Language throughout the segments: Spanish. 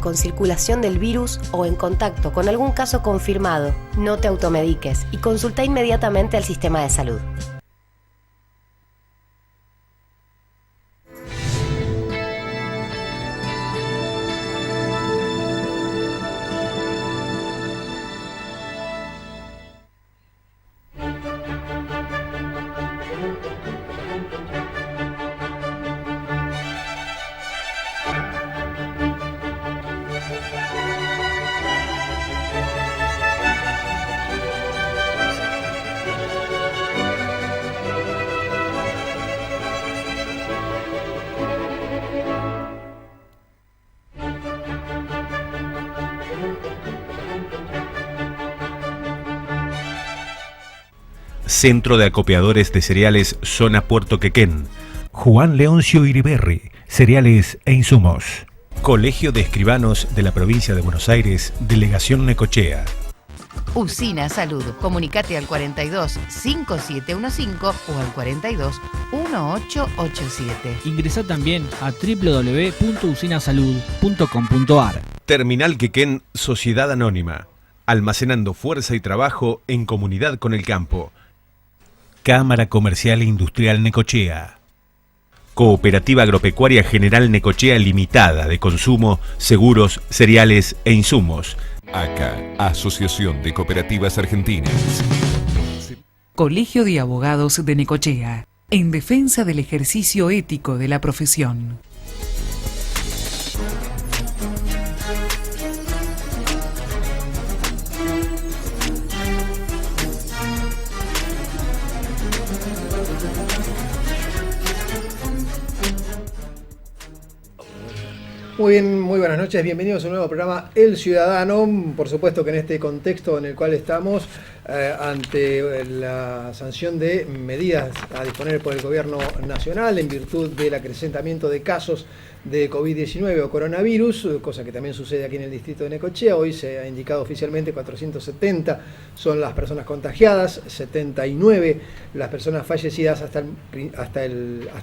con circulación del virus o en contacto con algún caso confirmado, no te automediques y consulta inmediatamente al sistema de salud. Centro de Acopiadores de Cereales Zona Puerto Quequén. Juan Leoncio Iriberri, Cereales e Insumos. Colegio de Escribanos de la Provincia de Buenos Aires, Delegación Necochea. Usina Salud. Comunicate al 42 5715 o al 42 1887. Ingresá también a www.usinasalud.com.ar. Terminal Quequén Sociedad Anónima. Almacenando fuerza y trabajo en comunidad con el campo. Cámara Comercial e Industrial Necochea. Cooperativa Agropecuaria General Necochea Limitada de Consumo, Seguros, Cereales e Insumos. ACA, Asociación de Cooperativas Argentinas. Colegio de Abogados de Necochea, en defensa del ejercicio ético de la profesión. Muy bien, muy buenas noches, bienvenidos a un nuevo programa El Ciudadano. Por supuesto que en este contexto en el cual estamos, ante la sanción de medidas a disponer por el gobierno nacional en virtud del acrecentamiento de casos de COVID-19 o coronavirus, cosa que también sucede aquí en el distrito de Necochea. Hoy se ha indicado oficialmente 470 son las personas contagiadas, 79 las personas fallecidas hasta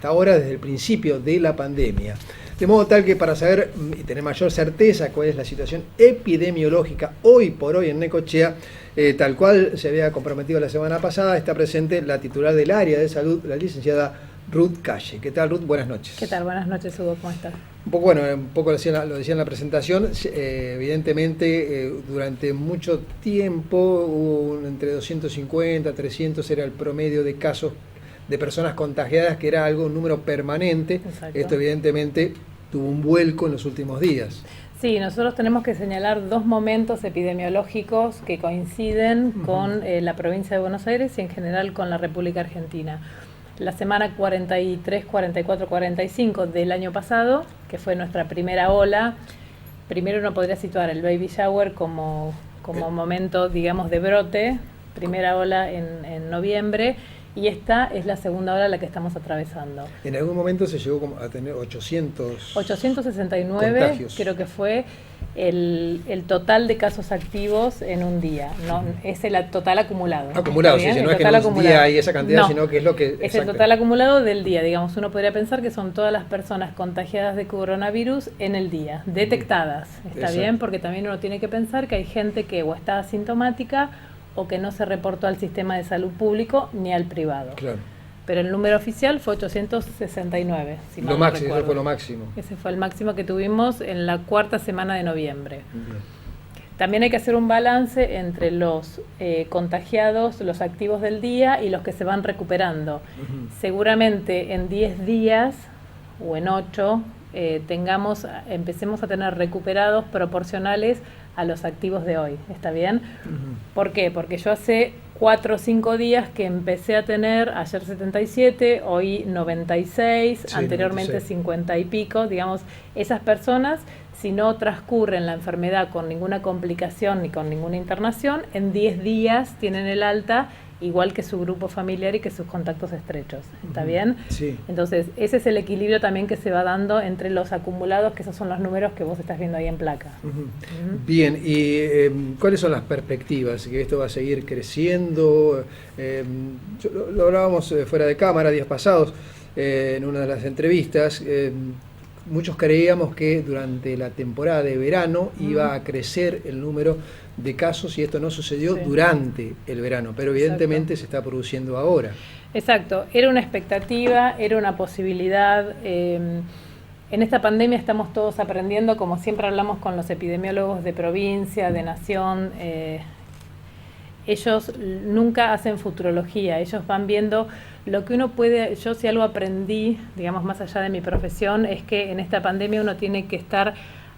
ahora desde el principio de la pandemia. De modo tal que para saber y tener mayor certeza cuál es la situación epidemiológica hoy por hoy en Necochea, tal cual se había comprometido la semana pasada, está presente la titular del área de salud, la licenciada Ruth Calle. ¿Qué tal, Ruth? Buenas noches. ¿Qué tal? Buenas noches, Hugo. ¿Cómo estás? Un poco lo decía en la presentación. Evidentemente, durante mucho tiempo hubo entre 250, 300 era el promedio de casos de personas contagiadas, que era un número permanente. Exacto. Esto evidentemente tuvo un vuelco en los últimos días. Sí, nosotros tenemos que señalar dos momentos epidemiológicos que coinciden con la provincia de Buenos Aires y en general con la República Argentina. La semana 43, 44, 45 del año pasado, que fue nuestra primera ola, primero uno podría situar el baby shower como momento, digamos, de brote, primera ola en noviembre, y esta es la segunda ola la que estamos atravesando. En algún momento se llegó a tener 869 contagios. Creo que fue el total de casos activos en un día. No, es el total acumulado. Acumulado, sí, no es que en un día hay esa cantidad, no, sino que es lo que... Es el total acumulado del día, digamos. Uno podría pensar que son todas las personas contagiadas de coronavirus en el día, detectadas. ¿Está bien? Porque también uno tiene que pensar que hay gente que o está asintomática o que no se reportó al sistema de salud público ni al privado. Claro. Pero el número oficial fue 869, si mal no recuerdo. Eso fue lo máximo. Ese fue el máximo que tuvimos en la cuarta semana de noviembre. También hay que hacer un balance entre los contagiados, los activos del día y los que se van recuperando. Seguramente en 10 días o en 8 empecemos a tener recuperados proporcionales a los activos de hoy. ¿Está bien? ¿Por qué? Porque yo hace 4 o 5 días que empecé a tener, ayer 77, hoy 96, sí, anteriormente 96. 50 y pico, digamos, esas personas, si no transcurren la enfermedad con ninguna complicación ni con ninguna internación, en 10 días tienen el alta, igual que su grupo familiar y que sus contactos estrechos. ¿Está bien? Sí. Entonces, ese es el equilibrio también que se va dando entre los acumulados, que esos son los números que vos estás viendo ahí en placa. Bien, y ¿cuáles son las perspectivas? ¿Que esto va a seguir creciendo? Lo hablábamos fuera de cámara días pasados, en una de las entrevistas. muchos creíamos que durante la temporada de verano iba a crecer el número de casos y esto no sucedió durante el verano, pero evidentemente se está produciendo ahora. Exacto, era una expectativa, era una posibilidad. En esta pandemia estamos todos aprendiendo, como siempre hablamos con los epidemiólogos de provincia, de nación. Ellos nunca hacen futurología, ellos van viendo lo que uno puede. Yo, si algo aprendí, digamos, más allá de mi profesión, es que en esta pandemia uno tiene que estar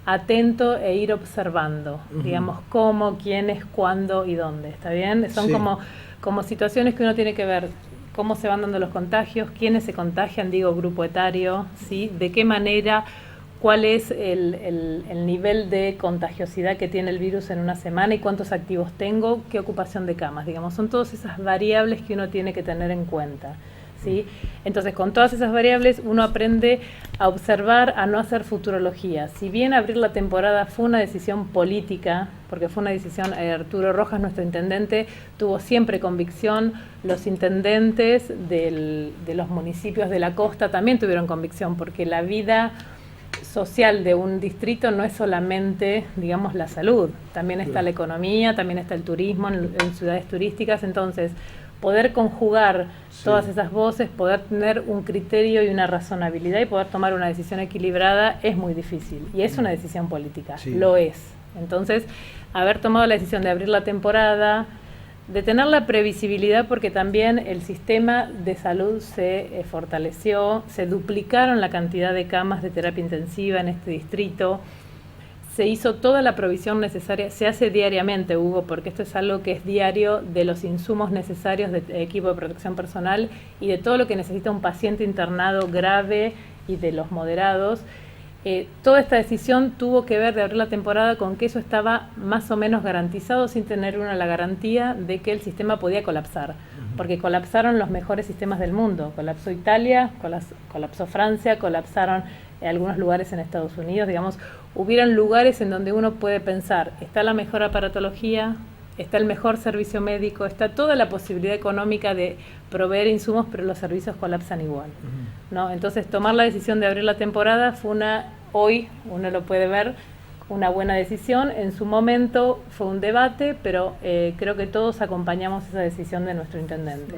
atento e ir observando, digamos, cómo, quiénes, cuándo y dónde, ¿está bien? Son como situaciones que uno tiene que ver cómo se van dando los contagios, quiénes se contagian, digo, grupo etario, ¿sí? De qué manera, cuál es el nivel de contagiosidad que tiene el virus en una semana y cuántos activos tengo, qué ocupación de camas, digamos, son todas esas variables que uno tiene que tener en cuenta, ¿sí? Entonces, con todas esas variables uno aprende a observar, a no hacer futurología. Si bien abrir la temporada fue una decisión política, porque fue una decisión, Arturo Rojas, nuestro intendente, tuvo siempre convicción, los intendentes de los municipios de la costa también tuvieron convicción, porque la vida social de un distrito no es solamente, digamos, la salud, también está la economía, también está el turismo en ciudades turísticas, entonces poder conjugar todas esas voces, poder tener un criterio y una razonabilidad y poder tomar una decisión equilibrada es muy difícil y es una decisión política, lo es. Entonces, haber tomado la decisión de abrir la temporada, de tener la previsibilidad, porque también el sistema de salud se fortaleció, se duplicaron la cantidad de camas de terapia intensiva en este distrito, se hizo toda la provisión necesaria, se hace diariamente, Hugo, porque esto es algo que es diario, de los insumos necesarios de equipo de protección personal y de todo lo que necesita un paciente internado grave y de los moderados. Toda esta decisión tuvo que ver de abrir la temporada con que eso estaba más o menos garantizado sin tener la garantía de que el sistema podía colapsar, porque colapsaron los mejores sistemas del mundo, colapsó Italia, colapsó Francia, colapsaron algunos lugares en Estados Unidos, digamos, hubieron lugares en donde uno puede pensar, está la mejor aparatología, está el mejor servicio médico, está toda la posibilidad económica de proveer insumos, pero los servicios colapsan igual, ¿no? Entonces, tomar la decisión de abrir la temporada fue hoy uno lo puede ver, una buena decisión. En su momento fue un debate, pero creo que todos acompañamos esa decisión de nuestro intendente.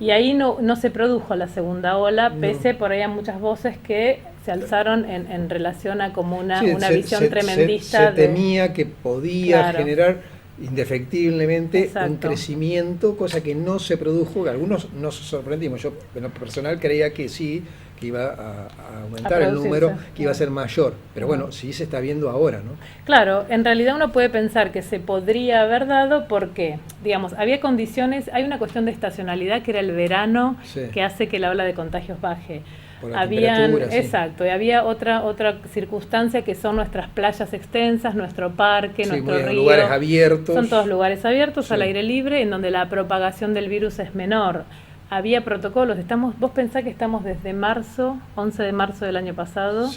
Y ahí no se produjo la segunda ola, pese por ahí a muchas voces que se alzaron en relación a como una visión tremendista. Se temía que podía generar indefectiblemente un crecimiento, cosa que no se produjo, que algunos nos sorprendimos. Yo en lo personal creía que sí, que iba a aumentar el número, que iba a ser mayor, pero bueno, sí se está viendo ahora, ¿no? Claro, en realidad uno puede pensar que se podría haber dado porque, digamos, había condiciones, hay una cuestión de estacionalidad que era el verano, que hace que la ola de contagios baje. Exacto, y había otra circunstancia que son nuestras playas extensas, nuestro parque, nuestro río. Lugares abiertos. Son todos lugares abiertos, al aire libre, en donde la propagación del virus es menor. Había protocolos, vos pensás que estamos desde marzo, 11 de marzo del año pasado,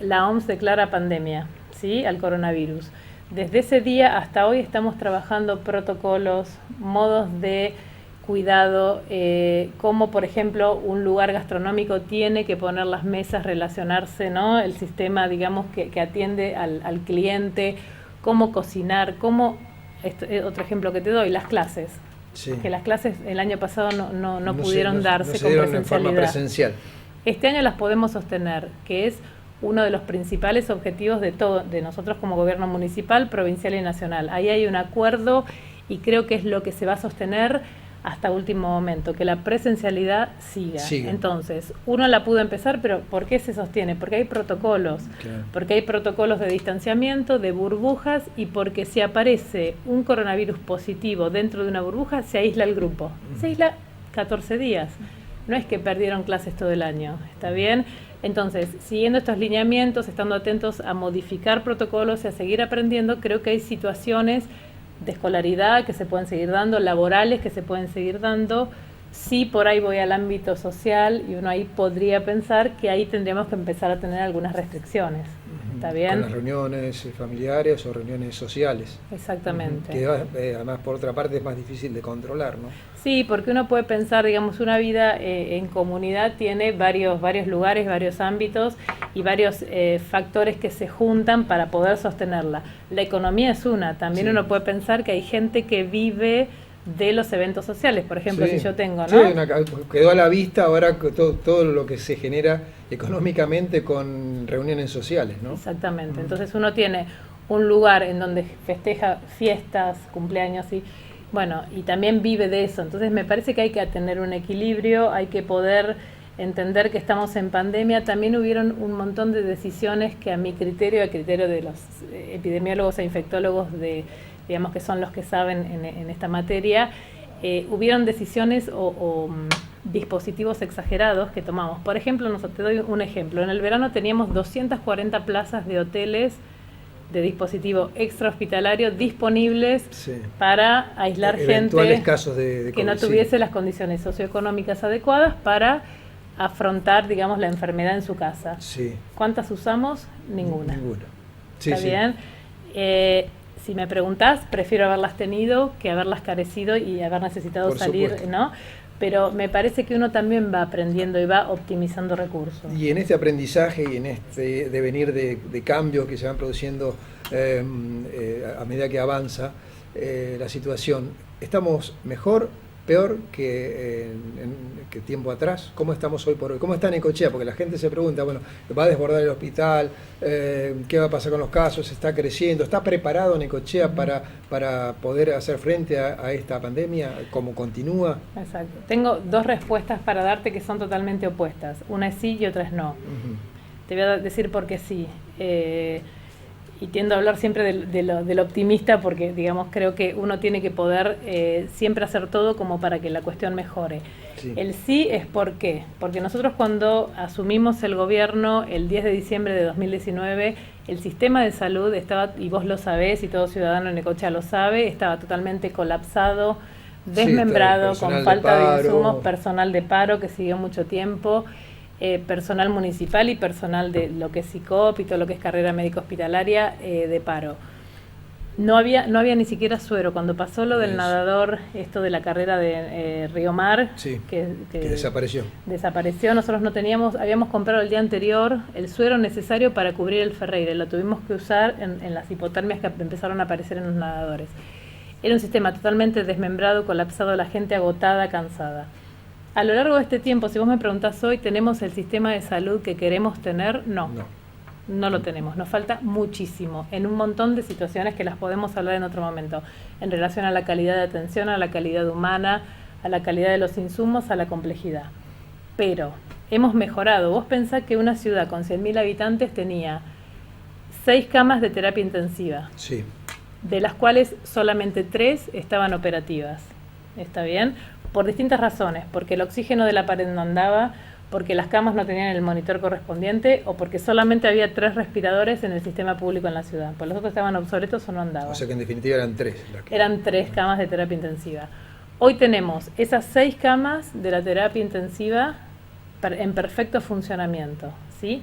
la OMS declara pandemia, ¿sí?, al coronavirus. Desde ese día hasta hoy estamos trabajando protocolos, modos de cuidado, como por ejemplo un lugar gastronómico tiene que poner las mesas, relacionarse, ¿no? El sistema, digamos, que atiende al cliente, cómo cocinar, otro ejemplo que te doy, las clases. Que las clases el año pasado no pudieron darse con presencialidad. En forma presencial. Este año las podemos sostener, que es uno de los principales objetivos de nosotros como gobierno municipal, provincial y nacional. Ahí hay un acuerdo y creo que es lo que se va a sostener hasta último momento, que la presencialidad siga. Entonces, uno la pudo empezar, pero ¿por qué se sostiene? Porque hay protocolos, porque hay protocolos de distanciamiento, de burbujas, y porque si aparece un coronavirus positivo dentro de una burbuja, se aísla el grupo. Se aísla 14 días. No es que perdieron clases todo el año, ¿está bien? Entonces, siguiendo estos lineamientos, estando atentos a modificar protocolos y a seguir aprendiendo, creo que hay situaciones de escolaridad que se pueden seguir dando, laborales que se pueden seguir dando. Sí, por ahí voy al ámbito social y uno ahí podría pensar que ahí tendríamos que empezar a tener algunas restricciones. ¿Está bien? Con las reuniones familiares o reuniones sociales. Exactamente. Que además, por otra parte, es más difícil de controlar, ¿no? Sí, porque uno puede pensar, digamos, una vida en comunidad tiene varios lugares, varios ámbitos y varios factores que se juntan para poder sostenerla. La economía es una. También uno puede pensar que hay gente que vive de los eventos sociales. Por ejemplo, si yo tengo, ¿no? Sí, quedó a la vista ahora todo lo que se genera económicamente con reuniones sociales, ¿no? Exactamente. Entonces uno tiene un lugar en donde festeja fiestas, cumpleaños y bueno, y también vive de eso. Entonces me parece que hay que tener un equilibrio, hay que poder entender que estamos en pandemia. También hubieron un montón de decisiones que a mi criterio, a criterio de los epidemiólogos e infectólogos, digamos que son los que saben en esta materia, hubieron decisiones o dispositivos exagerados que tomamos. Por ejemplo, te doy un ejemplo. En el verano teníamos 240 plazas de hoteles de dispositivo extrahospitalario disponibles para aislar gente casos de que COVID, no tuviese las condiciones socioeconómicas adecuadas para afrontar, digamos, la enfermedad en su casa. Sí. ¿Cuántas usamos? Ninguna. Sí, ¿Está bien? Si me preguntás, prefiero haberlas tenido que haberlas carecido y haber necesitado Por salir, supuesto. ¿no? Pero me parece que uno también va aprendiendo y va optimizando recursos. Y en este aprendizaje y en este devenir de cambios que se van produciendo a medida que avanza la situación, ¿estamos mejor, peor que tiempo atrás? ¿Cómo estamos hoy por hoy? ¿Cómo está Necochea? Porque la gente se pregunta, bueno, ¿va a desbordar el hospital? ¿Qué va a pasar con los casos? ¿Está creciendo? ¿Está preparado Necochea para poder hacer frente a esta pandemia? ¿Cómo continúa? Exacto. Tengo dos respuestas para darte que son totalmente opuestas. Una es sí y otra es no. Te voy a decir por qué sí. Y tiendo a hablar siempre del optimista porque, digamos, creo que uno tiene que poder siempre hacer todo como para que la cuestión mejore. Sí. El sí es ¿por qué? Porque nosotros cuando asumimos el gobierno el 10 de diciembre de 2019, el sistema de salud estaba, y vos lo sabés y todo ciudadano en Necochea lo sabe, estaba totalmente colapsado, desmembrado, con falta de insumos, personal de paro que siguió mucho tiempo. Personal municipal y personal de lo que es SICOP y todo lo que es carrera médico hospitalaria de paro. No había ni siquiera suero. Cuando pasó lo del nadador, esto de la carrera de Río Mar, que desapareció. Desapareció, nosotros no teníamos, habíamos comprado el día anterior el suero necesario para cubrir el Ferreira, lo tuvimos que usar en las hipotermias que empezaron a aparecer en los nadadores. Era un sistema totalmente desmembrado, colapsado, la gente agotada, cansada. A lo largo de este tiempo, si vos me preguntás hoy, ¿tenemos el sistema de salud que queremos tener? No lo tenemos. Nos falta muchísimo en un montón de situaciones que las podemos hablar en otro momento, en relación a la calidad de atención, a la calidad humana, a la calidad de los insumos, a la complejidad. Pero hemos mejorado. Vos pensás que una ciudad con 100.000 habitantes tenía 6 camas de terapia intensiva, de las cuales solamente 3 estaban operativas. ¿Está bien? Por distintas razones, porque el oxígeno de la pared no andaba, porque las camas no tenían el monitor correspondiente o porque solamente había 3 respiradores en el sistema público en la ciudad. Pues los otros estaban obsoletos o no andaban. O sea que en definitiva eran 3. Eran 3 camas de terapia intensiva. Hoy tenemos esas 6 camas de la terapia intensiva en perfecto funcionamiento, ¿sí?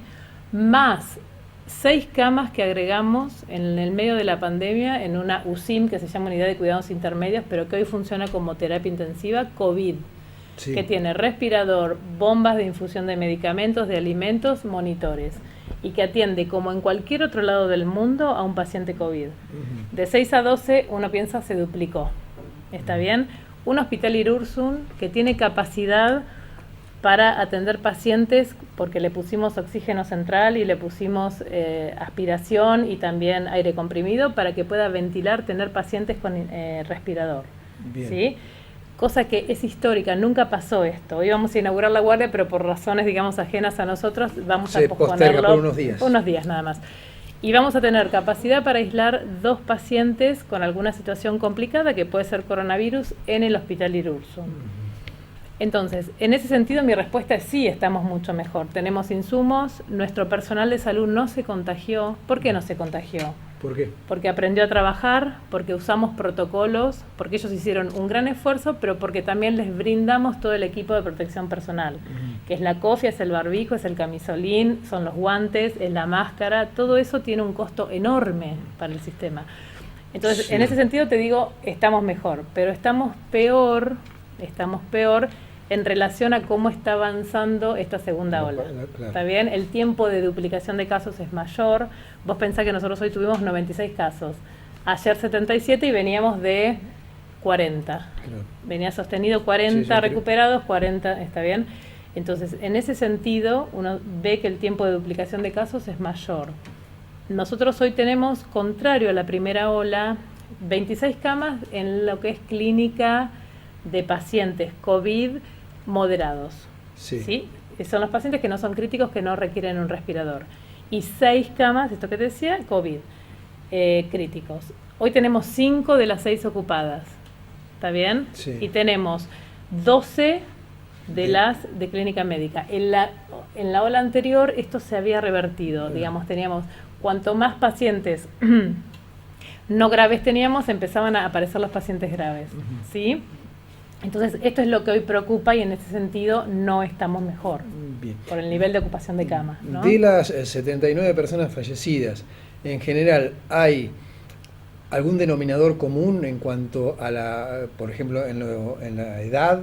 Más 6 camas que agregamos en el medio de la pandemia en una UCIM que se llama Unidad de Cuidados Intermedios, pero que hoy funciona como terapia intensiva COVID, que tiene respirador, bombas de infusión de medicamentos, de alimentos, monitores, y que atiende como en cualquier otro lado del mundo a un paciente COVID. De 6 a 12 uno piensa se duplicó, ¿está bien? Un hospital Irurzun que tiene capacidad para atender pacientes porque le pusimos oxígeno central y le pusimos aspiración y también aire comprimido para que pueda ventilar, tener pacientes con respirador. ¿Sí? Cosa que es histórica, nunca pasó esto. Hoy vamos a inaugurar la guardia, pero por razones, digamos, ajenas a nosotros, vamos a posponerlo por unos días. Unos días nada más. Y vamos a tener capacidad para aislar 2 pacientes con alguna situación complicada, que puede ser coronavirus, en el hospital Irurzun. Entonces, en ese sentido mi respuesta es sí, estamos mucho mejor. Tenemos insumos, nuestro personal de salud no se contagió. ¿Por qué no se contagió? ¿Por qué? Porque aprendió a trabajar, porque usamos protocolos, porque ellos hicieron un gran esfuerzo, pero porque también les brindamos todo el equipo de protección personal, que es la cofia, es el barbijo, es el camisolín, son los guantes, es la máscara, todo eso tiene un costo enorme para el sistema. Entonces, Sí. en ese sentido te digo, estamos mejor, pero estamos peor en relación a cómo está avanzando esta segunda ola. Claro. ¿Está bien? El tiempo de duplicación de casos es mayor. Vos pensás que nosotros hoy tuvimos 96 casos, ayer 77 y veníamos de 40. Claro. Venía sostenido 40 Sí, recuperados, 40, ¿está bien? Entonces, en ese sentido, uno ve que el tiempo de duplicación de casos es mayor. Nosotros hoy tenemos, contrario a la primera ola, 26 camas en lo que es clínica de pacientes COVID moderados. Sí. Son los pacientes que no son críticos, que no requieren un respirador. Y 6 camas, esto que te decía, COVID, críticos. Hoy tenemos 5 de las 6 ocupadas. ¿Está bien? Sí. Y tenemos 12 de Bien. las de clínica médica. En la ola anterior esto se había revertido. Claro. Digamos, teníamos cuanto más pacientes no graves teníamos, empezaban a aparecer los pacientes graves. ¿Sí? Entonces, esto es lo que hoy preocupa y en ese sentido no estamos mejor Bien. por el nivel de ocupación de camas, ¿no? De las 79 personas fallecidas, en general, ¿hay algún denominador común en cuanto a la, por ejemplo, en la edad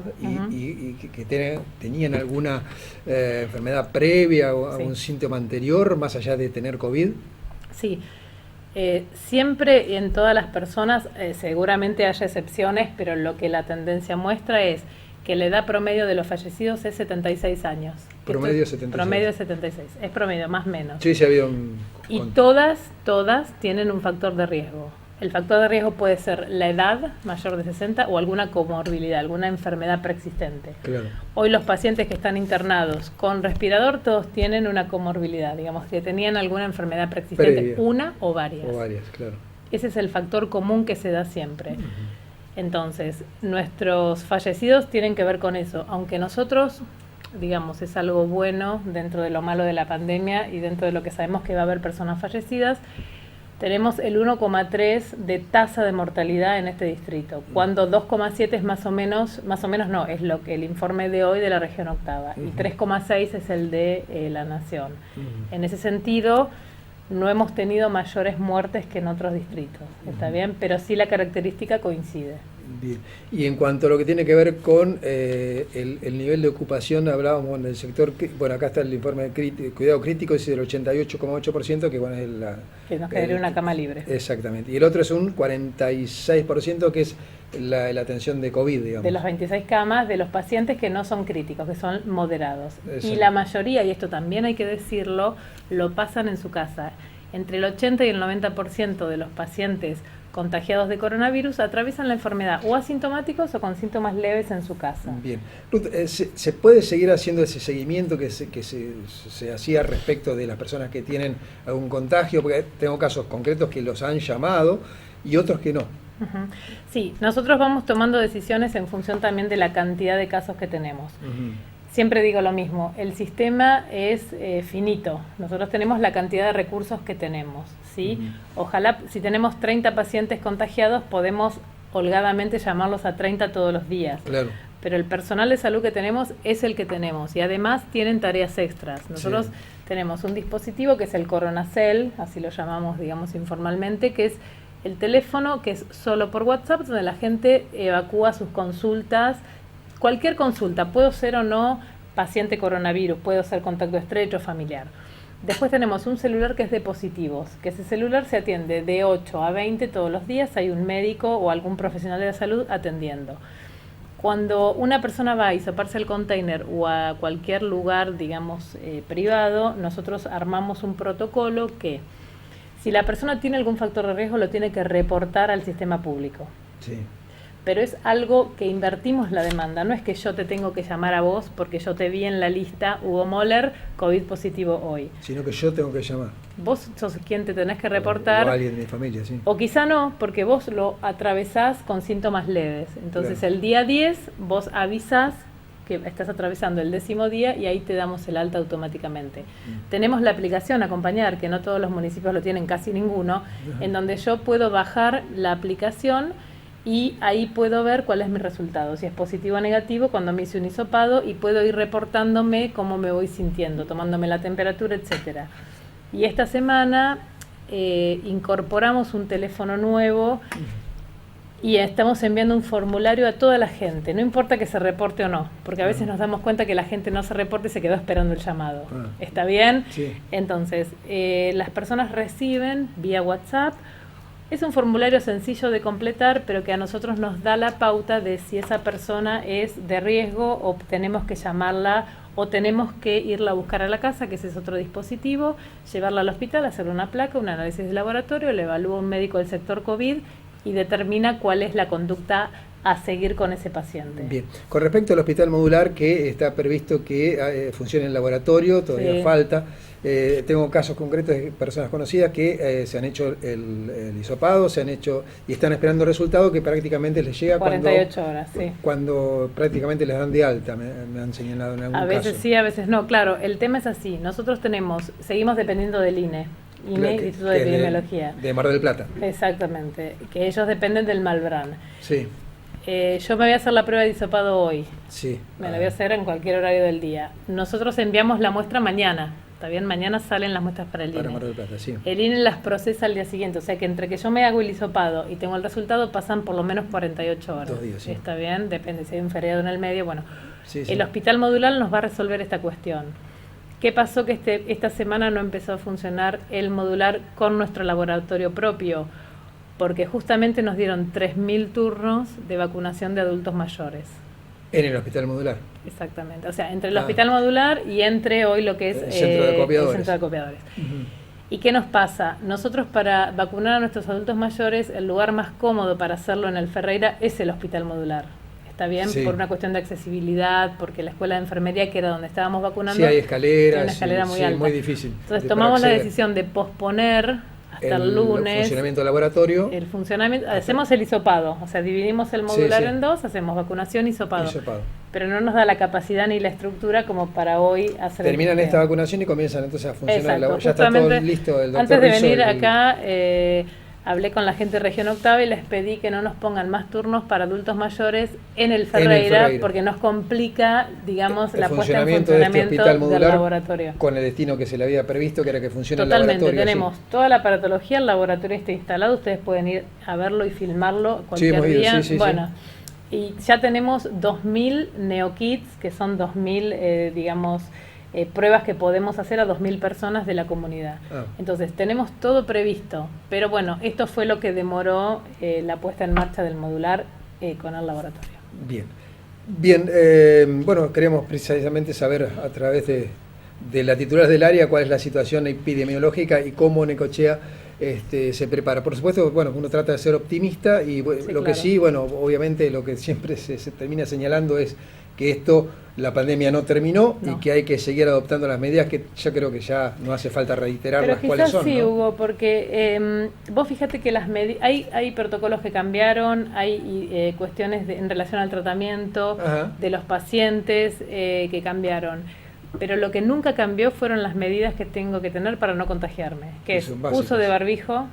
y que tenían alguna enfermedad previa o Sí. algún síntoma anterior, más allá de tener COVID? Sí, siempre y en todas las personas, seguramente haya excepciones, pero lo que la tendencia muestra es que la edad promedio de los fallecidos es 76 años. Promedio 76. Promedio 76, es promedio, más o menos. Sí, se ha habido un... Y todas tienen un factor de riesgo. El factor de riesgo puede ser la edad mayor de 60 o alguna comorbilidad, alguna enfermedad preexistente. Claro. Hoy los pacientes que están internados con respirador, todos tienen una comorbilidad, digamos que tenían alguna enfermedad preexistente, Previa. una o varias. O varias, claro. Ese es el factor común que se da siempre. Entonces, nuestros fallecidos tienen que ver con eso, aunque nosotros, digamos, es algo bueno dentro de lo malo de la pandemia y dentro de lo que sabemos que va a haber personas fallecidas, tenemos el 1,3 de tasa de mortalidad en este distrito, cuando 2,7 es más o menos no, es lo que el informe de hoy de la región octava, y 3,6 es el de la nación. En ese sentido, no hemos tenido mayores muertes que en otros distritos, ¿está bien? Pero sí la característica coincide. Bien. Y en cuanto a lo que tiene que ver con el nivel de ocupación, hablábamos del sector, bueno, acá está el informe de cuidado crítico, es del 88,8%, que bueno, es Que nos quedaría una cama libre. Exactamente. Y el otro es un 46%, que es la atención de COVID, digamos. De los 26 camas, de los pacientes que no son críticos, que son moderados. Exacto. Y la mayoría, y esto también hay que decirlo, lo pasan en su casa. Entre el 80 y el 90% de los pacientes contagiados de coronavirus atraviesan la enfermedad o asintomáticos o con síntomas leves en su casa. Bien. Ruth, ¿se puede seguir haciendo ese seguimiento que se hacía respecto de las personas que tienen algún contagio? Porque tengo casos concretos que los han llamado y otros que no. Ujú. Sí, nosotros vamos tomando decisiones en función también de la cantidad de casos que tenemos. Siempre digo lo mismo, el sistema es finito, nosotros tenemos la cantidad de recursos que tenemos, ¿sí? Ojalá, si tenemos 30 pacientes contagiados, podemos holgadamente llamarlos a 30 todos los días. Claro. Pero el personal de salud que tenemos es el que tenemos y además tienen tareas extras. Nosotros tenemos un dispositivo que es el Coronacell, así lo llamamos, digamos, informalmente, que es el teléfono que es solo por WhatsApp, donde la gente evacúa sus consultas. Cualquier consulta, puedo ser o no paciente coronavirus, puedo ser contacto estrecho, familiar. Después tenemos un celular que es de positivos, que ese celular se atiende de 8 a 20 todos los días, hay un médico o algún profesional de la salud atendiendo. Cuando una persona va a hisoparse al container o a cualquier lugar, digamos, privado, nosotros armamos un protocolo que, si la persona tiene algún factor de riesgo, lo tiene que reportar al sistema público. Sí. Pero es algo que invertimos la demanda, no es que yo te tengo que llamar a vos porque yo te vi en la lista Hugo Moller, COVID positivo hoy. Sino que yo tengo que llamar. Vos sos quien te tenés que reportar. O alguien de mi familia, sí. O quizá no, porque vos lo atravesás con síntomas leves. Entonces Claro. el día 10 vos avisás que estás atravesando el 10º día y ahí te damos el alta automáticamente. Tenemos la aplicación Acompañar, que no todos los municipios lo tienen, casi ninguno, en donde yo puedo bajar la aplicación y ahí puedo ver cuál es mi resultado, si es positivo o negativo cuando me hice un hisopado, y puedo ir reportándome cómo me voy sintiendo, tomándome la temperatura, etcétera. Y esta semana incorporamos un teléfono nuevo y estamos enviando un formulario a toda la gente, no importa que se reporte o no, porque a veces nos damos cuenta que la gente no se reporta y se quedó esperando el llamado. ¿Está bien? Sí. Entonces, las personas reciben vía WhatsApp. Es un formulario sencillo de completar, pero que a nosotros nos da la pauta de si esa persona es de riesgo o tenemos que llamarla o tenemos que irla a buscar a la casa, que ese es otro dispositivo, llevarla al hospital, hacerle una placa, un análisis de laboratorio, le evalúa un médico del sector COVID y determina cuál es la conducta a seguir con ese paciente. Bien. Con respecto al hospital modular, que está previsto que funcione en laboratorio, todavía falta. Tengo casos concretos de personas conocidas que se han hecho el hisopado, se han hecho y están esperando resultados que prácticamente les llega 48 horas, sí. Cuando prácticamente les dan de alta, me han señalado en algún caso. A veces sí, a veces no. Claro, el tema es así. Nosotros seguimos dependiendo del INE, Instituto de Epidemiología. De Mar del Plata. Exactamente, que ellos dependen del Malbrán. Sí. Yo me voy a hacer la prueba de hisopado hoy. Sí. Me la voy a hacer en cualquier horario del día. Nosotros enviamos la muestra mañana. ¿Está bien? Mañana salen las muestras para el INE. Para Mar del Plata, sí. El INE las procesa al día siguiente. O sea que entre que yo me hago el hisopado y tengo el resultado pasan por lo menos 48 horas. 2 días, sí. ¿Está bien? Depende si hay un feriado en el medio. Bueno, Sí. el hospital modular nos va a resolver esta cuestión. ¿Qué pasó? Que esta semana no empezó a funcionar el modular con nuestro laboratorio propio, porque justamente nos dieron 3.000 turnos de vacunación de adultos mayores. En el hospital modular. Exactamente, o sea, entre el hospital modular y entre hoy lo que es el centro de acopiadores. El centro de acopiadores. ¿Y qué nos pasa? Nosotros para vacunar a nuestros adultos mayores, el lugar más cómodo para hacerlo en el Ferreira es el hospital modular. ¿Está bien? Sí. Por una cuestión de accesibilidad, porque la escuela de enfermería, que era donde estábamos vacunando, Sí, hay escaleras. tiene una escalera muy alta. Muy difícil. Entonces tomamos la decisión de posponer hasta el lunes el funcionamiento del laboratorio. el funcionamiento, hacemos el hisopado, o sea, dividimos el modular Sí. en dos, hacemos vacunación y hisopado. Hisopado. Pero no nos da la capacidad ni la estructura como para hoy hacer Terminan el esta vacunación y comienzan entonces a funcionar. Exacto, Ya está todo justamente, listo. El doctor antes de Rizzo, venir acá, hablé con la gente de Región Octava y les pedí que no nos pongan más turnos para adultos mayores en el Ferreira, porque nos complica, digamos, la puesta en funcionamiento de este hospital modular del laboratorio. con el destino que se le había previsto, que era que funcione Totalmente, el laboratorio. tenemos toda la aparatología, el laboratorio está instalado, ustedes pueden ir a verlo y filmarlo cualquier hemos ido, día. sí. Bueno, y ya tenemos 2.000 neokits, que son 2.000, digamos, pruebas que podemos hacer a 2.000 personas de la comunidad. Entonces, tenemos todo previsto, pero bueno, esto fue lo que demoró la puesta en marcha del modular con el laboratorio. Bien, bueno, queremos precisamente saber a través de la titular del área cuál es la situación epidemiológica y cómo Necochea se prepara. Por supuesto, bueno, uno trata de ser optimista y lo que sí, bueno, obviamente lo que siempre se termina señalando es que la pandemia no terminó y que hay que seguir adoptando las medidas que yo creo que ya no hace falta reiterarlas cuáles son. Sí, ¿no? Hugo, porque vos fíjate que hay protocolos que cambiaron, hay cuestiones en relación al tratamiento de los pacientes que cambiaron. Pero lo que nunca cambió fueron las medidas que tengo que tener para no contagiarme, que es uso de barbijo,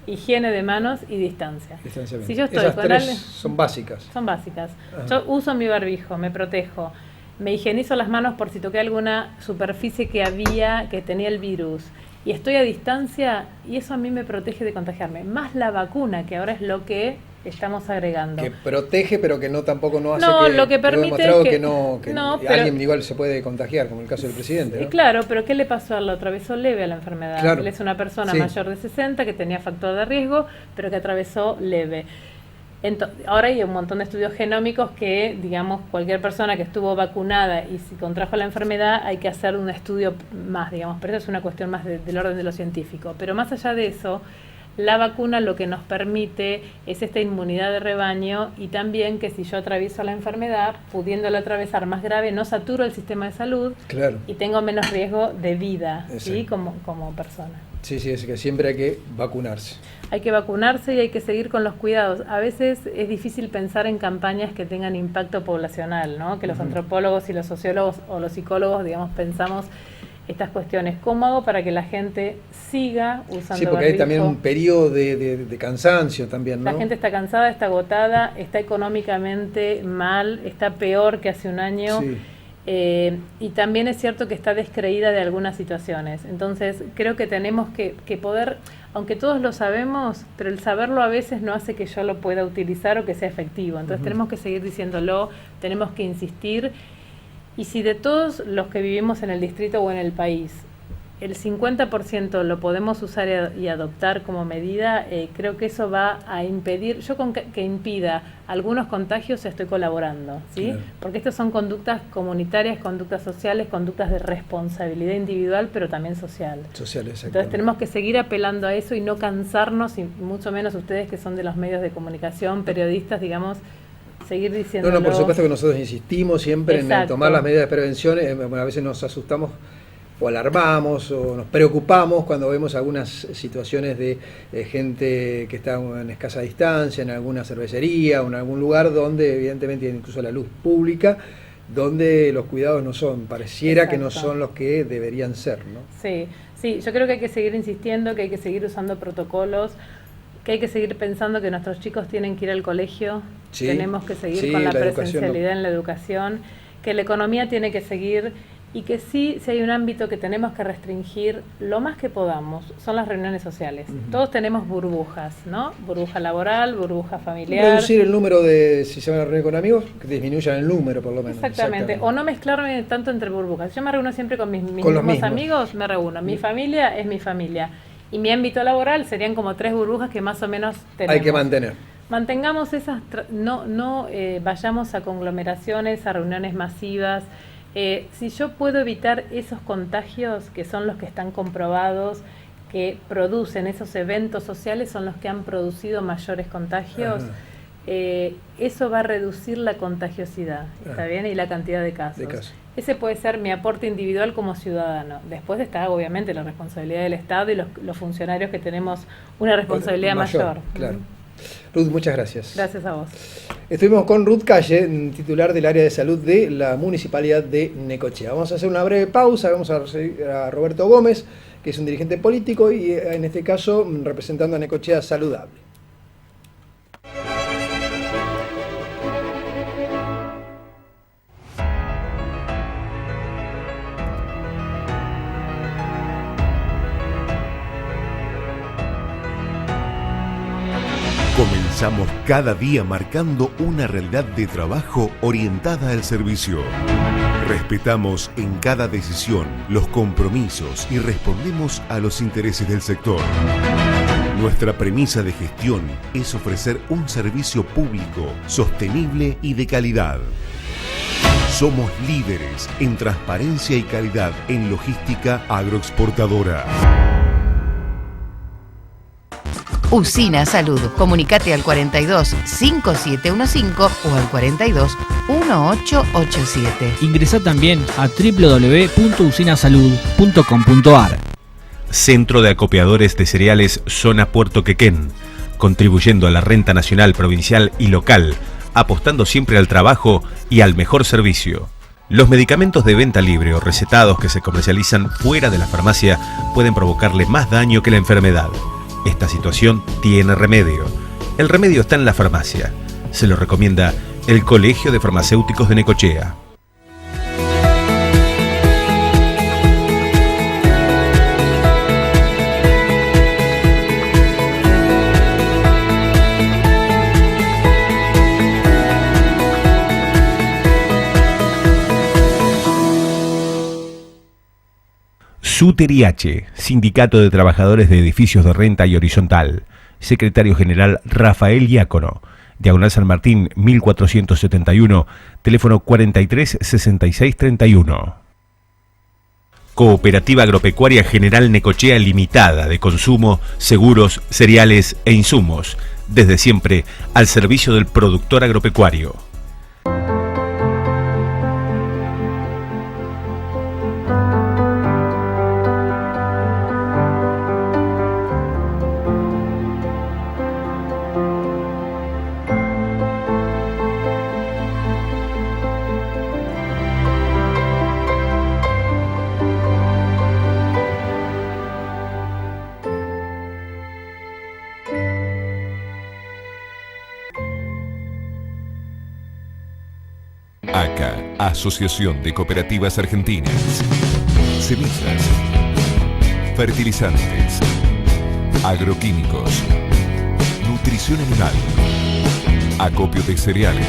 higiene de manos y distancia. Si yo estoy Esas con tres alguien, son básicas. son básicas. Yo uso mi barbijo, me protejo, me higienizo las manos por si toqué alguna superficie que tenía el virus, y estoy a distancia, y eso a mí me protege de contagiarme. Más la vacuna, que ahora es lo que estamos agregando. Que protege, pero que tampoco hace lo que permite que pero alguien igual se puede contagiar, como el caso del presidente, ¿no? Claro, pero ¿qué le pasó a él? Lo atravesó leve a la enfermedad. Claro. Él es una persona mayor de 60 que tenía factor de riesgo, pero que atravesó leve. Ahora hay un montón de estudios genómicos que, digamos, cualquier persona que estuvo vacunada y si contrajo la enfermedad hay que hacer un estudio más, digamos, pero eso es una cuestión más del orden de lo científico. Pero más allá de eso, la vacuna lo que nos permite es esta inmunidad de rebaño y también que si yo atravieso la enfermedad, pudiéndola atravesar más grave, no saturo el sistema de salud y tengo menos riesgo de vida, ¿sí? como persona. Sí, es que siempre hay que vacunarse. Hay que vacunarse y hay que seguir con los cuidados. A veces es difícil pensar en campañas que tengan impacto poblacional, ¿no? Que los antropólogos y los sociólogos o los psicólogos, digamos, pensamos estas cuestiones. ¿Cómo hago para que la gente siga usando Sí, porque barbijo? hay también un periodo de cansancio también, ¿no? La gente está cansada, está agotada, está económicamente mal, está peor que hace un año. Sí. Y también es cierto que está descreída de algunas situaciones. Entonces creo que tenemos que poder, aunque todos lo sabemos, pero el saberlo a veces no hace que yo lo pueda utilizar o que sea efectivo. Entonces tenemos que seguir diciéndolo, tenemos que insistir. Y si de todos los que vivimos en el distrito o en el país, el 50% lo podemos usar y adoptar como medida, creo que eso va a impedir, yo con que impida algunos contagios estoy colaborando, ¿sí? Claro. Porque estas son conductas comunitarias, conductas sociales, conductas de responsabilidad individual, pero también social. Entonces tenemos que seguir apelando a eso y no cansarnos, y mucho menos ustedes que son de los medios de comunicación, periodistas, digamos, seguir diciendo. No, por supuesto que nosotros insistimos siempre en tomar las medidas de prevención. A veces nos asustamos o alarmamos o nos preocupamos cuando vemos algunas situaciones de gente que está en escasa distancia, en alguna cervecería o en algún lugar donde evidentemente incluso la luz pública, donde los cuidados no son, pareciera que no son los que deberían ser, ¿no? Sí, yo creo que hay que seguir insistiendo, que hay que seguir usando protocolos, que hay que seguir pensando que nuestros chicos tienen que ir al colegio, tenemos que seguir con la presencialidad en la educación, que la economía tiene que seguir. Y que sí, si hay un ámbito que tenemos que restringir lo más que podamos, son las reuniones sociales. Todos tenemos burbujas, ¿no? Burbuja laboral, burbuja familiar. Reducir el número de, si se van a reunir con amigos, que disminuyan el número por lo menos. Exactamente. O no mezclarme tanto entre burbujas. Yo me reúno siempre con mis mismos amigos, me reúno. Mi familia es mi familia. Y mi ámbito laboral serían como 3 burbujas que más o menos tenemos. Hay que mantener. Mantengamos esas, no vayamos a conglomeraciones, a reuniones masivas. Si yo puedo evitar esos contagios, que son los que están comprobados, que producen esos eventos sociales, son los que han producido mayores contagios, eso va a reducir la contagiosidad, ¿está bien? Y la cantidad de casos. Ese puede ser mi aporte individual como ciudadano. Después está, obviamente, la responsabilidad del Estado y los funcionarios que tenemos una responsabilidad mayor. Claro. Ruth, muchas gracias. Gracias a vos. Estuvimos con Ruth Calle, titular del área de salud de la Municipalidad de Necochea. Vamos a hacer una breve pausa, vamos a recibir a Roberto Gómez, que es un dirigente político y en este caso representando a Necochea Saludable. Comenzamos cada día marcando una realidad de trabajo orientada al servicio. Respetamos en cada decisión los compromisos y respondemos a los intereses del sector. Nuestra premisa de gestión es ofrecer un servicio público, sostenible y de calidad. Somos líderes en transparencia y calidad en logística agroexportadora. Usina Salud. Comunicate al 42 5715 o al 42 1887. Ingresá también a www.usinasalud.com.ar. Centro de Acopiadores de Cereales Zona Puerto Quequén, contribuyendo a la renta nacional, provincial y local, apostando siempre al trabajo y al mejor servicio. Los medicamentos de venta libre o recetados que se comercializan fuera de la farmacia pueden provocarle más daño que la enfermedad. Esta situación tiene remedio. El remedio está en la farmacia. Se lo recomienda el Colegio de Farmacéuticos de Necochea. SUTERIH, Sindicato de Trabajadores de Edificios de Renta y Horizontal. Secretario General Rafael Diácono. Diagonal San Martín, 1471, teléfono 43 66 31. Cooperativa Agropecuaria General Necochea Limitada, de consumo, seguros, cereales e insumos. Desde siempre, al servicio del productor agropecuario. ACA, Asociación de Cooperativas Argentinas. Semillas, fertilizantes, agroquímicos, nutrición animal, acopio de cereales.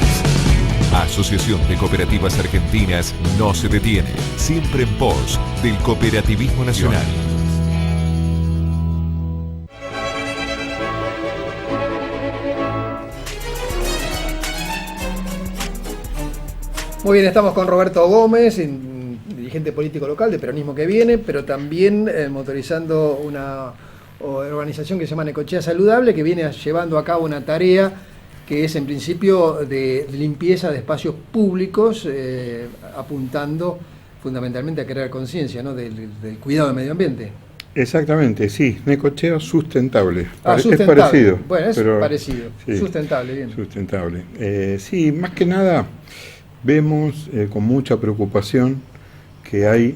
Asociación de Cooperativas Argentinas no se detiene, siempre en pos del cooperativismo nacional. Muy bien, estamos con Roberto Gómez, dirigente político local de Peronismo que Viene, pero también motorizando una organización que se llama Necochea Saludable, que viene llevando a cabo una tarea que es en principio de limpieza de espacios públicos, apuntando fundamentalmente a crear conciencia, ¿no?, del cuidado del medio ambiente. Exactamente, sí, Necochea sustentable. Sustentable. Es parecido. Bueno, es pero, parecido. Sí, sustentable, bien. Sustentable. Sí, más que nada vemos con mucha preocupación que hay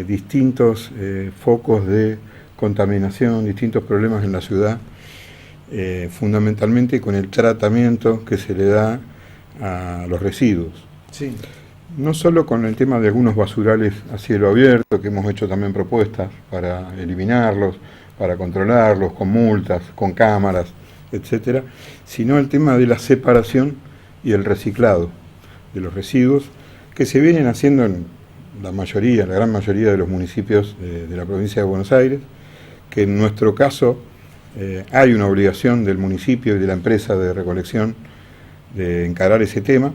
distintos focos de contaminación, distintos problemas en la ciudad, fundamentalmente con el tratamiento que se le da a los residuos. Sí. No solo con el tema de algunos basurales a cielo abierto, que hemos hecho también propuestas para eliminarlos, para controlarlos, con multas, con cámaras, etcétera, sino el tema de la separación y el reciclado de los residuos, que se vienen haciendo en la gran mayoría de los municipios de la provincia de Buenos Aires, que en nuestro caso hay una obligación del municipio y de la empresa de recolección de encarar ese tema,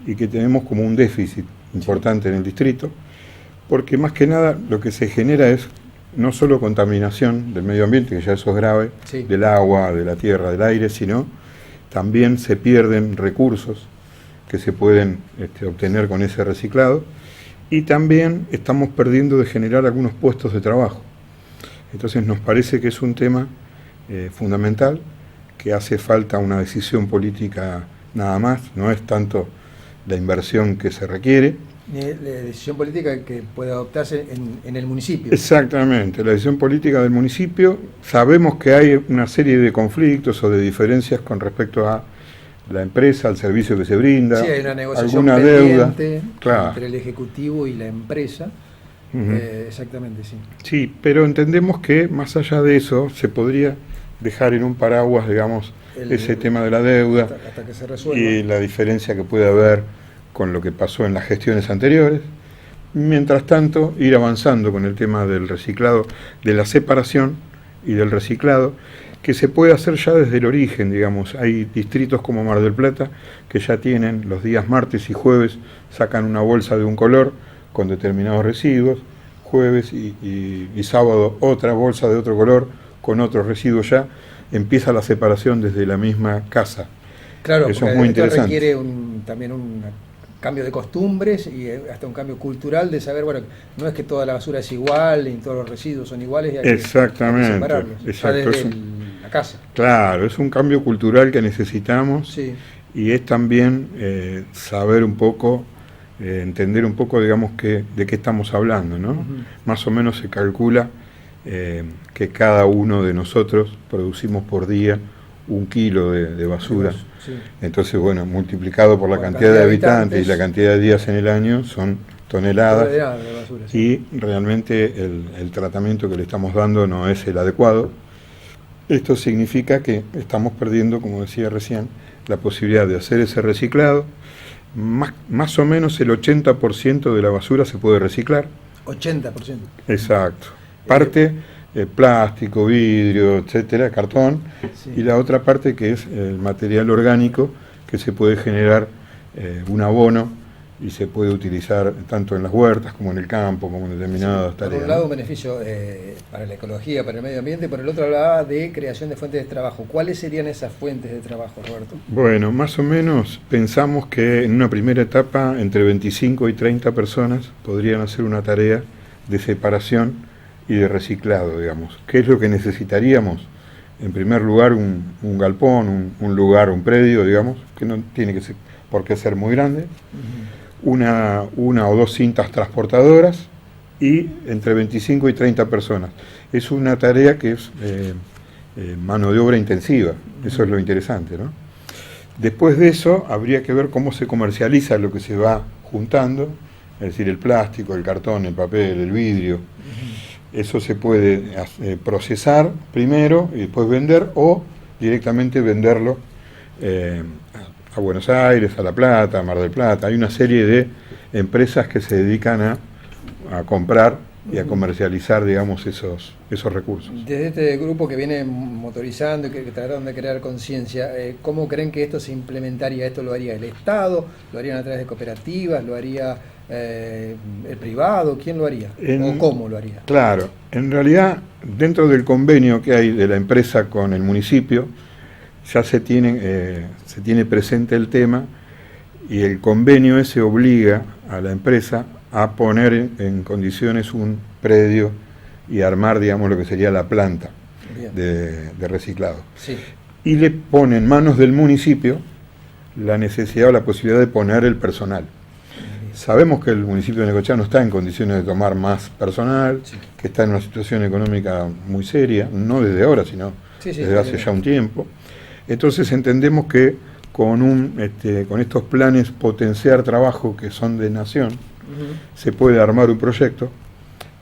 y que tenemos como un déficit importante en el distrito, porque más que nada lo que se genera es no solo contaminación del medio ambiente, que ya eso es grave, sí, del agua, de la tierra, del aire, sino también se pierden recursos que se pueden obtener con ese reciclado, y también estamos perdiendo de generar algunos puestos de trabajo. Entonces nos parece que es un tema fundamental, que hace falta una decisión política nada más, no es tanto la inversión que se requiere. La decisión política que puede adoptarse en el municipio. Exactamente, la decisión política del municipio. Sabemos que hay una serie de conflictos o de diferencias con respecto a la empresa, al servicio que se brinda, sí, hay una negociación alguna deuda, claro, entre el Ejecutivo y la empresa. Exactamente, sí. Sí, pero entendemos que más allá de eso se podría dejar en un paraguas, digamos, ese tema de la deuda hasta que se resuelva, y la diferencia que puede haber con lo que pasó en las gestiones anteriores. Mientras tanto, ir avanzando con el tema del reciclado, de la separación y del reciclado, que se puede hacer ya desde el origen, digamos. Hay distritos como Mar del Plata que ya tienen los días martes y jueves, sacan una bolsa de un color con determinados residuos, jueves y sábado otra bolsa de otro color con otros residuos ya. Empieza la separación desde la misma casa. Claro, eso es muy interesante. Requiere también un cambio de costumbres y hasta un cambio cultural de saber, bueno, no es que toda la basura es igual y todos los residuos son iguales y hay exactamente, que separarlos. Exacto, desde la casa. Claro, es un cambio cultural que necesitamos, sí, y es también saber un poco, entender un poco, digamos, de qué estamos hablando, ¿no? Más o menos se calcula que cada uno de nosotros producimos por día 1 kilo de basura. Sí. Entonces, bueno, multiplicado por la cantidad de habitantes y la cantidad de días en el año, son toneladas de basura, sí. Y realmente el tratamiento que le estamos dando no es el adecuado. Esto significa que estamos perdiendo, como decía recién, la posibilidad de hacer ese reciclado. Más o menos el 80% de la basura se puede reciclar. 80%. Exacto. Parte plástico, vidrio, etcétera, cartón, sí, y la otra parte que es el material orgánico, que se puede generar un abono y se puede utilizar tanto en las huertas como en el campo, como en determinadas tareas. Por un lado un beneficio para la ecología, para el medio ambiente, por el otro hablaba de creación de fuentes de trabajo. ¿Cuáles serían esas fuentes de trabajo, Roberto? Bueno, más o menos pensamos que en una primera etapa entre 25 y 30 personas podrían hacer una tarea de separación y de reciclado, digamos. ¿Qué es lo que necesitaríamos? En primer lugar, un galpón, un lugar, un predio, digamos, que no tiene por qué ser muy grande, una o dos cintas transportadoras y entre 25 y 30 personas. Es una tarea que es mano de obra intensiva, eso es lo interesante, ¿no? Después de eso, habría que ver cómo se comercializa lo que se va juntando, es decir, el plástico, el cartón, el papel, el vidrio. Eso se puede procesar primero y después vender, o directamente venderlo a Buenos Aires, a La Plata, a Mar del Plata. Hay una serie de empresas que se dedican a comprar y a comercializar, digamos, esos recursos. Desde este grupo que viene motorizando y que trataron de crear conciencia, ¿cómo creen que esto se implementaría? ¿Esto lo haría el Estado? ¿Lo harían a través de cooperativas? ¿Lo haría el privado? ¿Quién lo haría? ¿O cómo lo haría? Claro, en realidad, dentro del convenio que hay de la empresa con el municipio, ya se tiene presente el tema, y el convenio ese obliga a la empresa a poner en condiciones un predio y armar, digamos, lo que sería la planta de reciclado. Sí. Y le pone en manos del municipio la necesidad o la posibilidad de poner el personal. Sabemos que el municipio de Necochea no está en condiciones de tomar más personal, que está en una situación económica muy seria, no desde ahora, sino desde hace ya un tiempo. Entonces entendemos que con estos planes potenciar trabajo que son de nación, se puede armar un proyecto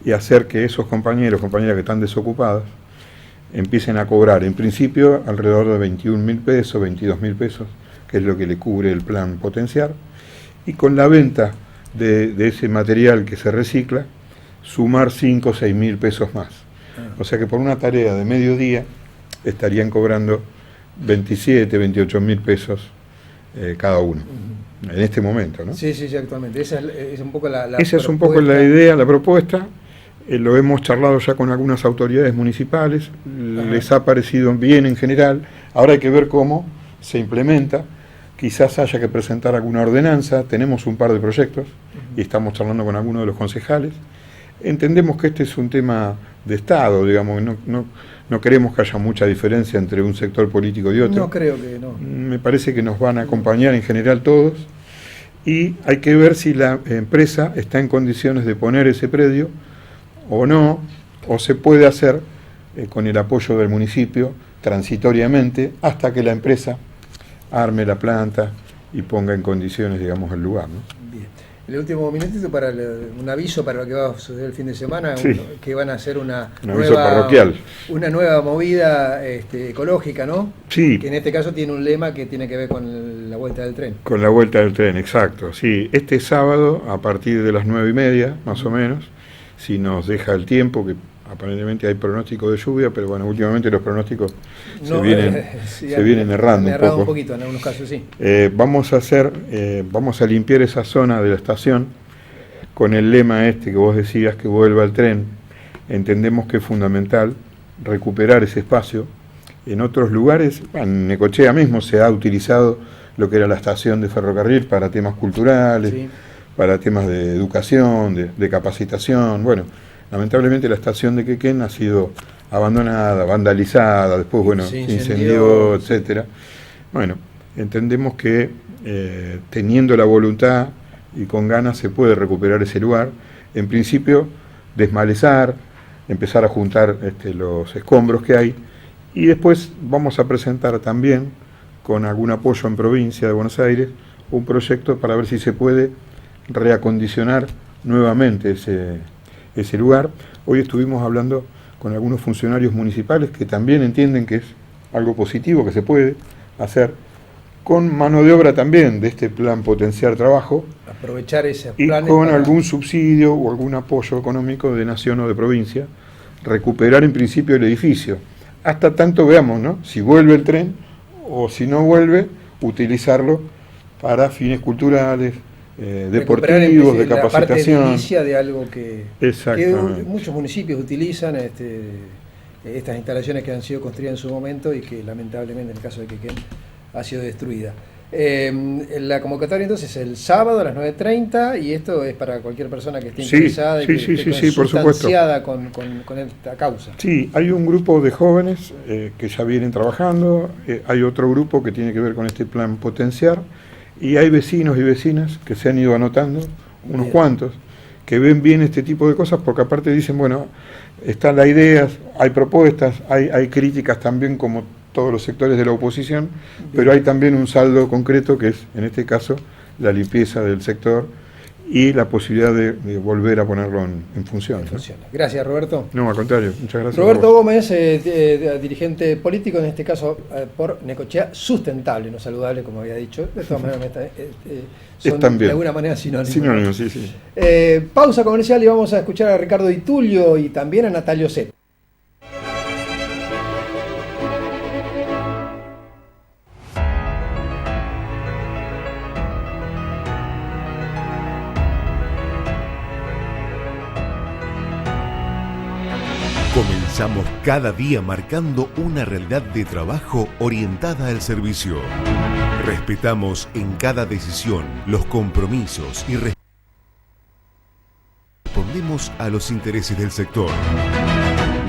y hacer que esos compañeros, compañeras que están desocupadas, empiecen a cobrar, en principio, alrededor de 21.000 pesos, 22.000 pesos, que es lo que le cubre el plan potenciar, y con la venta de ese material que se recicla, sumar 5 o 6.000 pesos más. O sea que por una tarea de mediodía estarían cobrando 27, 28.000 pesos cada uno. En este momento, ¿no? Sí, actualmente. Esa es un poco la Esa es un poco la idea, la propuesta. Lo hemos charlado ya con algunas autoridades municipales, les ha parecido bien en general. Ahora hay que ver cómo se implementa. Quizás haya que presentar alguna ordenanza. Tenemos un par de proyectos y estamos charlando con algunos de los concejales. Entendemos que este es un tema de Estado, digamos, no queremos que haya mucha diferencia entre un sector político y otro. No creo que no. Me parece que nos van a acompañar en general todos, y hay que ver si la empresa está en condiciones de poner ese predio o no, o se puede hacer con el apoyo del municipio transitoriamente hasta que la empresa arme la planta y ponga en condiciones, digamos, el lugar, ¿no? Bien. El último minutito para un aviso para lo que va a suceder el fin de semana, que van a hacer una nueva movida ecológica, ¿no? Sí. Que en este caso tiene un lema que tiene que ver con la vuelta del tren. Con la vuelta del tren, exacto. Sí, este sábado, a partir de las 9:30, más o menos, si nos deja el tiempo, que aparentemente hay pronóstico de lluvia, pero bueno, últimamente los pronósticos se vienen errando un poquito en algunos casos, sí. Vamos a limpiar esa zona de la estación con el lema que vos decías, que vuelva el tren. Entendemos que es fundamental recuperar ese espacio. En otros lugares, en Necochea mismo se ha utilizado lo que era la estación de ferrocarril para temas culturales, para temas de educación, de capacitación. Bueno, lamentablemente la estación de Quequén ha sido abandonada, vandalizada, después se incendió, etcétera. Bueno, entendemos que teniendo la voluntad y con ganas se puede recuperar ese lugar. En principio, desmalezar, empezar a juntar los escombros que hay, y después vamos a presentar también, con algún apoyo en provincia de Buenos Aires, un proyecto para ver si se puede reacondicionar nuevamente ese lugar. Hoy estuvimos hablando con algunos funcionarios municipales que también entienden que es algo positivo, que se puede hacer con mano de obra también de este plan potenciar trabajo, aprovechar ese y con algún subsidio o algún apoyo económico de nación o de provincia, recuperar en principio el edificio, hasta tanto veamos, ¿no?, si vuelve el tren, o si no vuelve, utilizarlo para fines culturales, deportivos, de capacitación. La parte de algo que muchos municipios utilizan, estas instalaciones que han sido construidas en su momento y que lamentablemente en el caso de Quequén ha sido destruida. La convocatoria entonces es el sábado a las 9:30, y esto es para cualquier persona que esté interesada y que esté consustanciada con esta causa. Sí, hay un grupo de jóvenes que ya vienen trabajando, hay otro grupo que tiene que ver con este plan potenciar, y hay vecinos y vecinas que se han ido anotando, unos cuantos, que ven bien este tipo de cosas, porque aparte dicen, bueno, están las ideas, hay propuestas, hay críticas también, como todos los sectores de la oposición, pero hay también un saldo concreto que es, en este caso, la limpieza del sector y la posibilidad de volver a ponerlo en función. Gracias, Roberto. No, al contrario, muchas gracias. Roberto Gómez, dirigente político, en este caso por Necochea Sustentable, no saludable, como había dicho. De todas maneras, son de alguna manera sinónimos. Sinónimos, sí, sí. Pausa comercial y vamos a escuchar a Ricardo Di Tullio y también a Natalio Zeta. Comenzamos cada día marcando una realidad de trabajo orientada al servicio. Respetamos en cada decisión los compromisos y respondemos a los intereses del sector.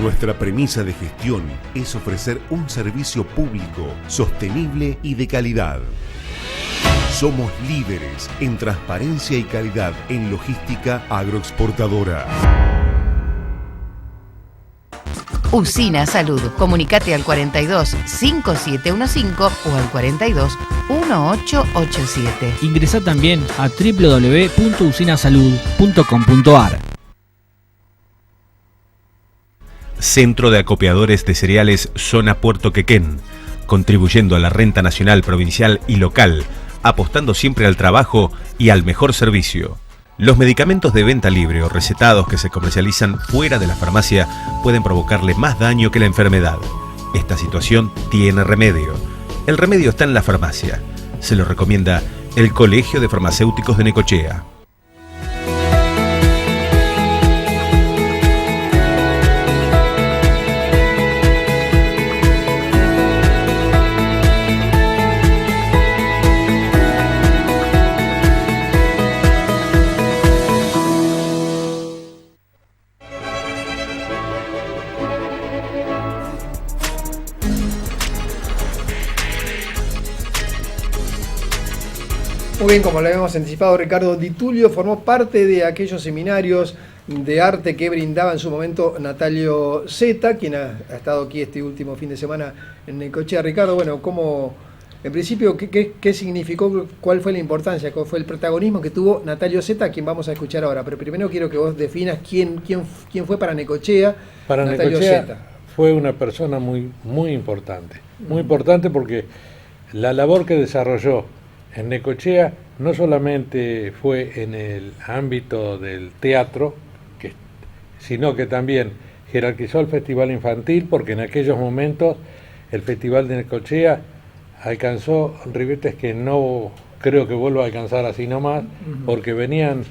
Nuestra premisa de gestión es ofrecer un servicio público, sostenible y de calidad. Somos líderes en transparencia y calidad en logística agroexportadora. Usina Salud. Comunicate al 42 5715 o al 42 1887. Ingresá también a www.usinasalud.com.ar. Centro de Acopiadores de Cereales Zona Puerto Quequén, contribuyendo a la renta nacional, provincial y local, apostando siempre al trabajo y al mejor servicio. Los medicamentos de venta libre o recetados que se comercializan fuera de la farmacia pueden provocarle más daño que la enfermedad. Esta situación tiene remedio. El remedio está en la farmacia. Se lo recomienda el Colegio de Farmacéuticos de Necochea. Muy bien, como lo habíamos anticipado, Ricardo Di Tullio formó parte de aquellos seminarios de arte que brindaba en su momento Natalio Zeta, quien ha estado aquí este último fin de semana en Necochea. Ricardo, bueno, ¿cómo, en principio, qué significó, cuál fue la importancia, cuál fue el protagonismo que tuvo Natalio Zeta, a quien vamos a escuchar ahora? Pero primero quiero que vos definas quién fue para Necochea. Para Natalio Necochea Zeta fue una persona muy importante. Muy importante porque la labor que desarrolló en Necochea no solamente fue en el ámbito del teatro, sino que también jerarquizó el Festival Infantil, porque en aquellos momentos el Festival de Necochea alcanzó ribetes que no creo que vuelva a alcanzar así nomás, porque venían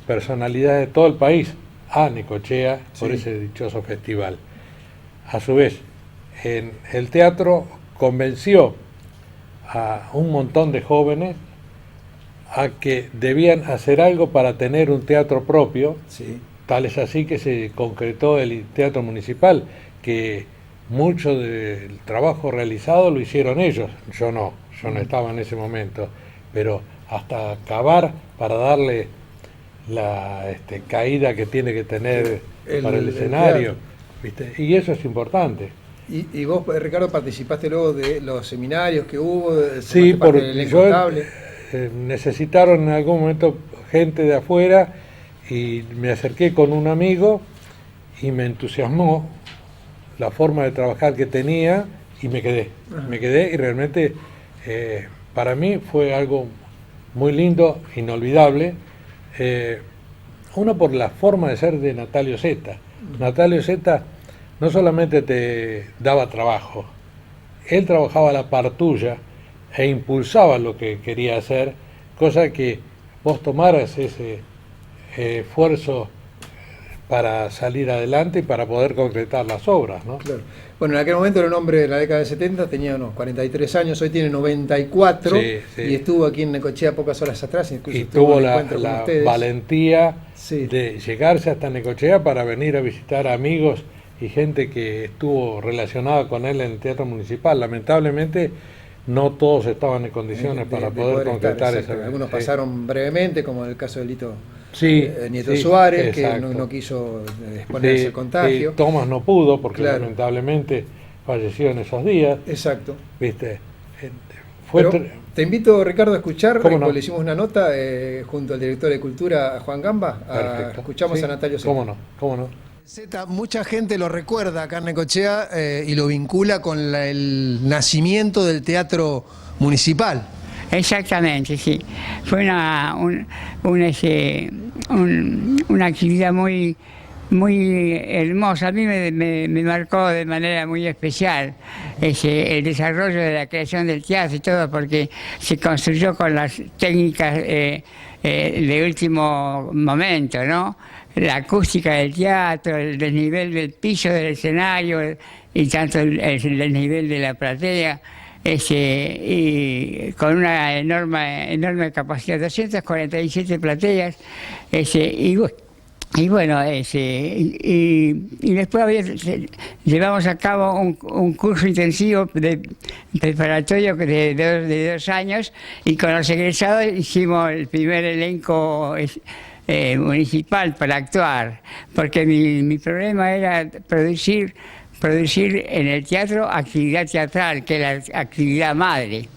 personalidades de todo el país a Necochea por ese dichoso festival. A su vez, en el teatro convenció a un montón de jóvenes a que debían hacer algo para tener un teatro propio. Tal es así que se concretó el teatro municipal, que mucho del trabajo realizado lo hicieron ellos. Yo no estaba en ese momento, pero hasta acabar para darle la caída que tiene que tener para el escenario, ¿viste? Y eso es importante. ¿Y vos, Ricardo, participaste luego de los seminarios que hubo? Sí, porque necesitaron en algún momento gente de afuera y me acerqué con un amigo y me entusiasmó la forma de trabajar que tenía y me quedé y realmente para mí fue algo muy lindo, inolvidable. Uno, por la forma de ser de Natalio Zeta. Natalio Zeta no solamente te daba trabajo, él trabajaba a la par tuya e impulsaba lo que quería hacer, cosa que vos tomaras ese esfuerzo para salir adelante y para poder concretar las obras, ¿no? Claro. Bueno, en aquel momento era un hombre de la década de 70, tenía unos 43 años, hoy tiene 94, y estuvo aquí en Necochea pocas horas atrás, incluso y tuvo la valentía de llegarse hasta Necochea para venir a visitar amigos y gente que estuvo relacionada con él en el Teatro Municipal. Lamentablemente no todos estaban en condiciones para poder concretar eso. Algunos pasaron brevemente, como el caso de Lito Nieto exacto. Suárez, que no quiso exponerse al contagio. Tomás no pudo porque lamentablemente falleció en esos días. Exacto. ¿Viste? Fue Pero te invito, Ricardo, a escuchar. ¿Cómo no? Le hicimos una nota junto al director de Cultura, Juan Gamba. Perfecto. Escuchamos Sí, a Natalio Zeta. ¿Cómo no? ¿Cómo no? Zeta, mucha gente lo recuerda acá en Necochea y lo vincula con el nacimiento del teatro municipal. Exactamente, sí. Fue una actividad muy hermosa. A mí me marcó de manera muy especial el desarrollo de la creación del teatro y todo, porque se construyó con las técnicas de último momento, ¿no? La acústica del teatro, el desnivel del piso del escenario y tanto el desnivel de la platea. Y con una enorme capacidad, 247 plateas, y bueno, y después llevamos a cabo un curso intensivo preparatorio de 2 años, y con los egresados hicimos el primer elenco municipal para actuar, porque mi problema era producir en el teatro actividad teatral, que es la actividad madre,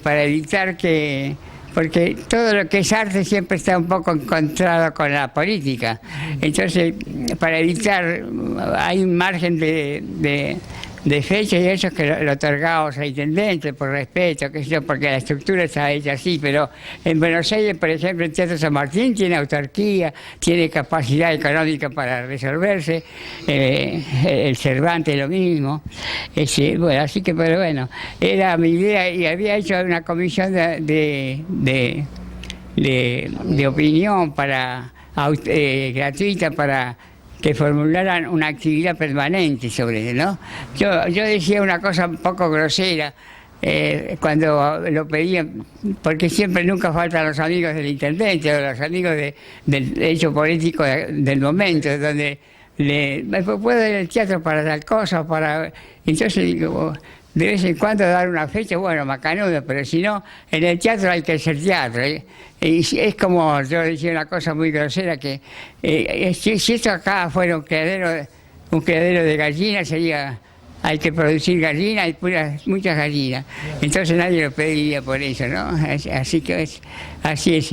para evitar que... Porque todo lo que es arte siempre está un poco encontrado con la política. Entonces, para evitar, hay un margen de fechas y eso que lo otorgamos al intendente por respeto, qué sé yo, porque la estructura está hecha así, pero en Buenos Aires, por ejemplo, el Teatro San Martín tiene autarquía, tiene capacidad económica para resolverse, el Cervantes lo mismo, bueno, así que, pero bueno, era mi idea, y había hecho una comisión de opinión gratuita para que formularan una actividad permanente sobre él, ¿no? Yo decía una cosa un poco grosera cuando lo pedían, porque siempre nunca faltan los amigos del intendente o los amigos del hecho político del momento, donde puedo ir al teatro para tal cosa, entonces digo, de vez en cuando dar una fecha, bueno, macanudo, pero si no, en el teatro hay que hacer teatro. Y es como, yo decía una cosa muy grosera, que si esto acá fuera un criadero de gallinas, hay que producir gallinas y muchas gallinas. Entonces nadie lo pediría por eso, ¿no? Así que así es.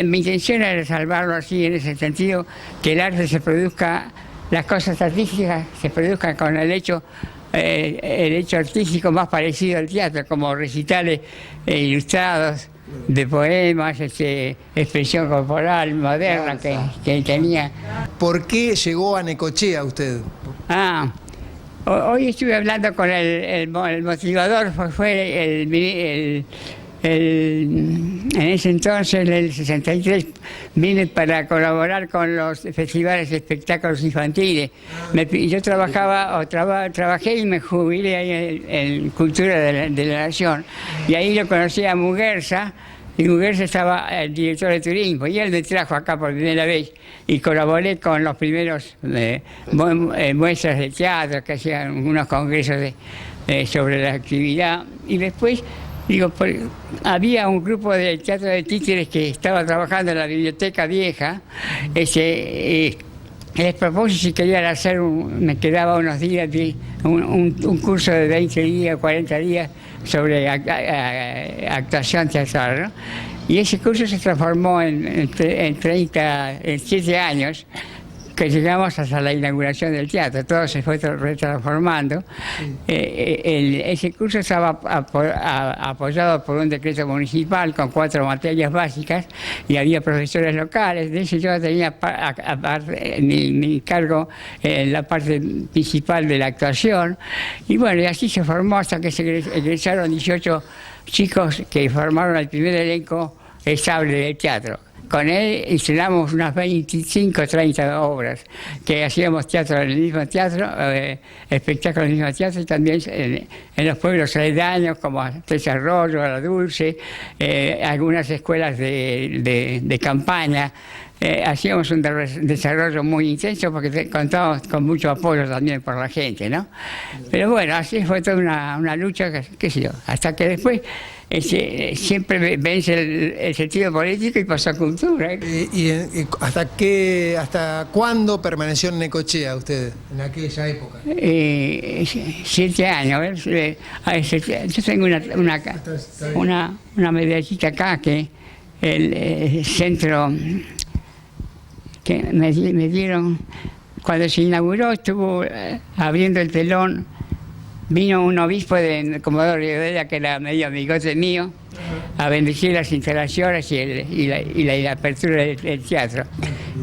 Mi intención era salvarlo así, en ese sentido, que el arte se produzca, las cosas artísticas se produzcan con el hecho artístico más parecido al teatro, como recitales ilustrados de poemas, expresión corporal moderna que tenía. ¿Por qué llegó a Necochea usted? Hoy estuve hablando con el motivador, fue en ese entonces, en el 63, vine para colaborar con los festivales de espectáculos infantiles. Yo trabajé y me jubilé ahí en Cultura de la Nación. Y ahí lo conocí a Muguerza, y Muguerza estaba el director de turismo, y él me trajo acá por primera vez, y colaboré con los primeros muestras de teatro, que hacían unos congresos sobre la actividad, y después... había un grupo de teatro de títeres que estaba trabajando en la biblioteca vieja. Les propuse si querían hacer, me quedaba unos días, un curso de 20 días, 40 días sobre actuación teatral, ¿no? Y ese curso se transformó en 7 años, que llegamos hasta la inauguración del teatro, todo se fue retransformando. Ese curso estaba apoyado por un decreto municipal con 4 materias básicas y había profesores locales. De eso yo tenía mi cargo en la parte principal de la actuación. Y bueno, y así se formó hasta que se egresaron 18 chicos que formaron el primer elenco estable del teatro. Con él estrenamos unas 25 o 30 obras, que hacíamos teatro en el mismo teatro, espectáculos en el mismo teatro, y también en los pueblos aledaños como Tres Arroyos, La Dulce, algunas escuelas de campaña, hacíamos un desarrollo muy intenso porque contábamos con mucho apoyo también por la gente, ¿no? Pero bueno, así fue toda una lucha, qué sé yo, hasta que después siempre vence el sentido político y pasó a cultura. ¿Y hasta cuándo permaneció en Necochea usted, en aquella época? 7 años. Yo tengo una medallita acá que el centro que me dieron cuando se inauguró, estuvo abriendo el telón. Vino un obispo de Comodoro Rivadavia, que era medio amigote mío, a bendecir las instalaciones y la apertura del teatro.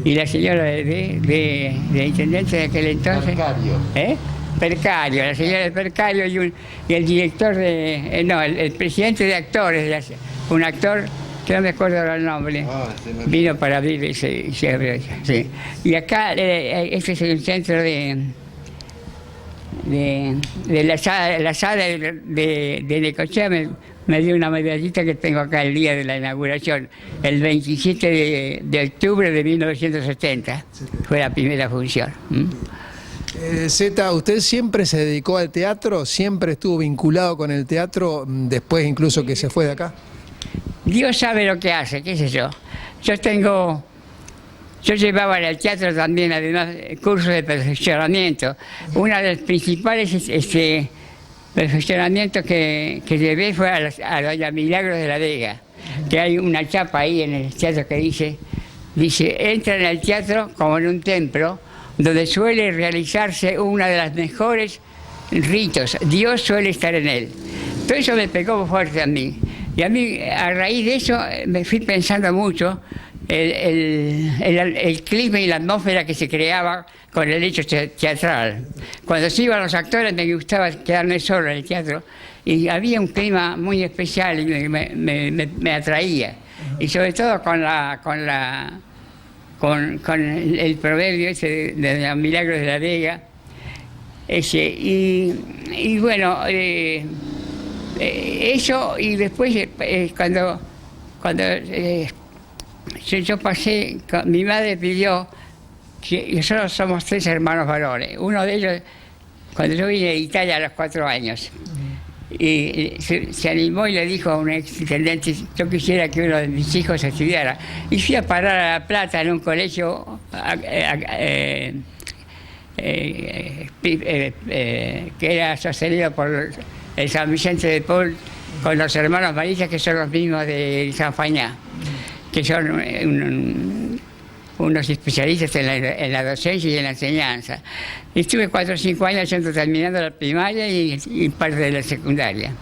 Y la señora de intendente de aquel entonces... Percario, la señora de Percario y el director el presidente de actores, un actor que no me acuerdo el nombre, vino para abrir ese sí. Y acá, este es el centro de la sala de Necochea. Me dio una medallita que tengo acá el día de la inauguración, el 27 de octubre de 1970. Fue la primera función. Zeta, ¿usted siempre se dedicó al teatro? ¿Siempre estuvo vinculado con el teatro, después incluso que se fue de acá? Dios sabe lo que hace, qué sé yo. Yo llevaba en el teatro también, además, cursos de perfeccionamiento. Uno de los principales perfeccionamientos que llevé fue a Doña Milagros de la Vega, que hay una chapa ahí en el teatro que dice, entra en el teatro como en un templo, donde suele realizarse una de las mejores ritos. Dios suele estar en él. Todo eso me pegó fuerte a mí. Y a mí, a raíz de eso, me fui pensando mucho el clima y la atmósfera que se creaba con el hecho teatral. Cuando se iban los actores me gustaba quedarme solo en el teatro y había un clima muy especial y me atraía. Y sobre todo con el proverbio ese de Milagros de la Vega, y bueno, eso. Y después cuando yo pasé, mi madre pidió que nosotros somos 3 hermanos varones. Uno de ellos, cuando yo vine de Italia a los 4 años, y se animó y le dijo a un exintendente, yo quisiera que uno de mis hijos estudiara. Y fui a parar a La Plata en un colegio que era sostenido por el San Vicente de Paul, con los hermanos maristas, que son los mismos de San Fañá, que son unos especialistas en la docencia y en la enseñanza. Y estuve 4 o 5 años terminando la primaria y parte de la secundaria.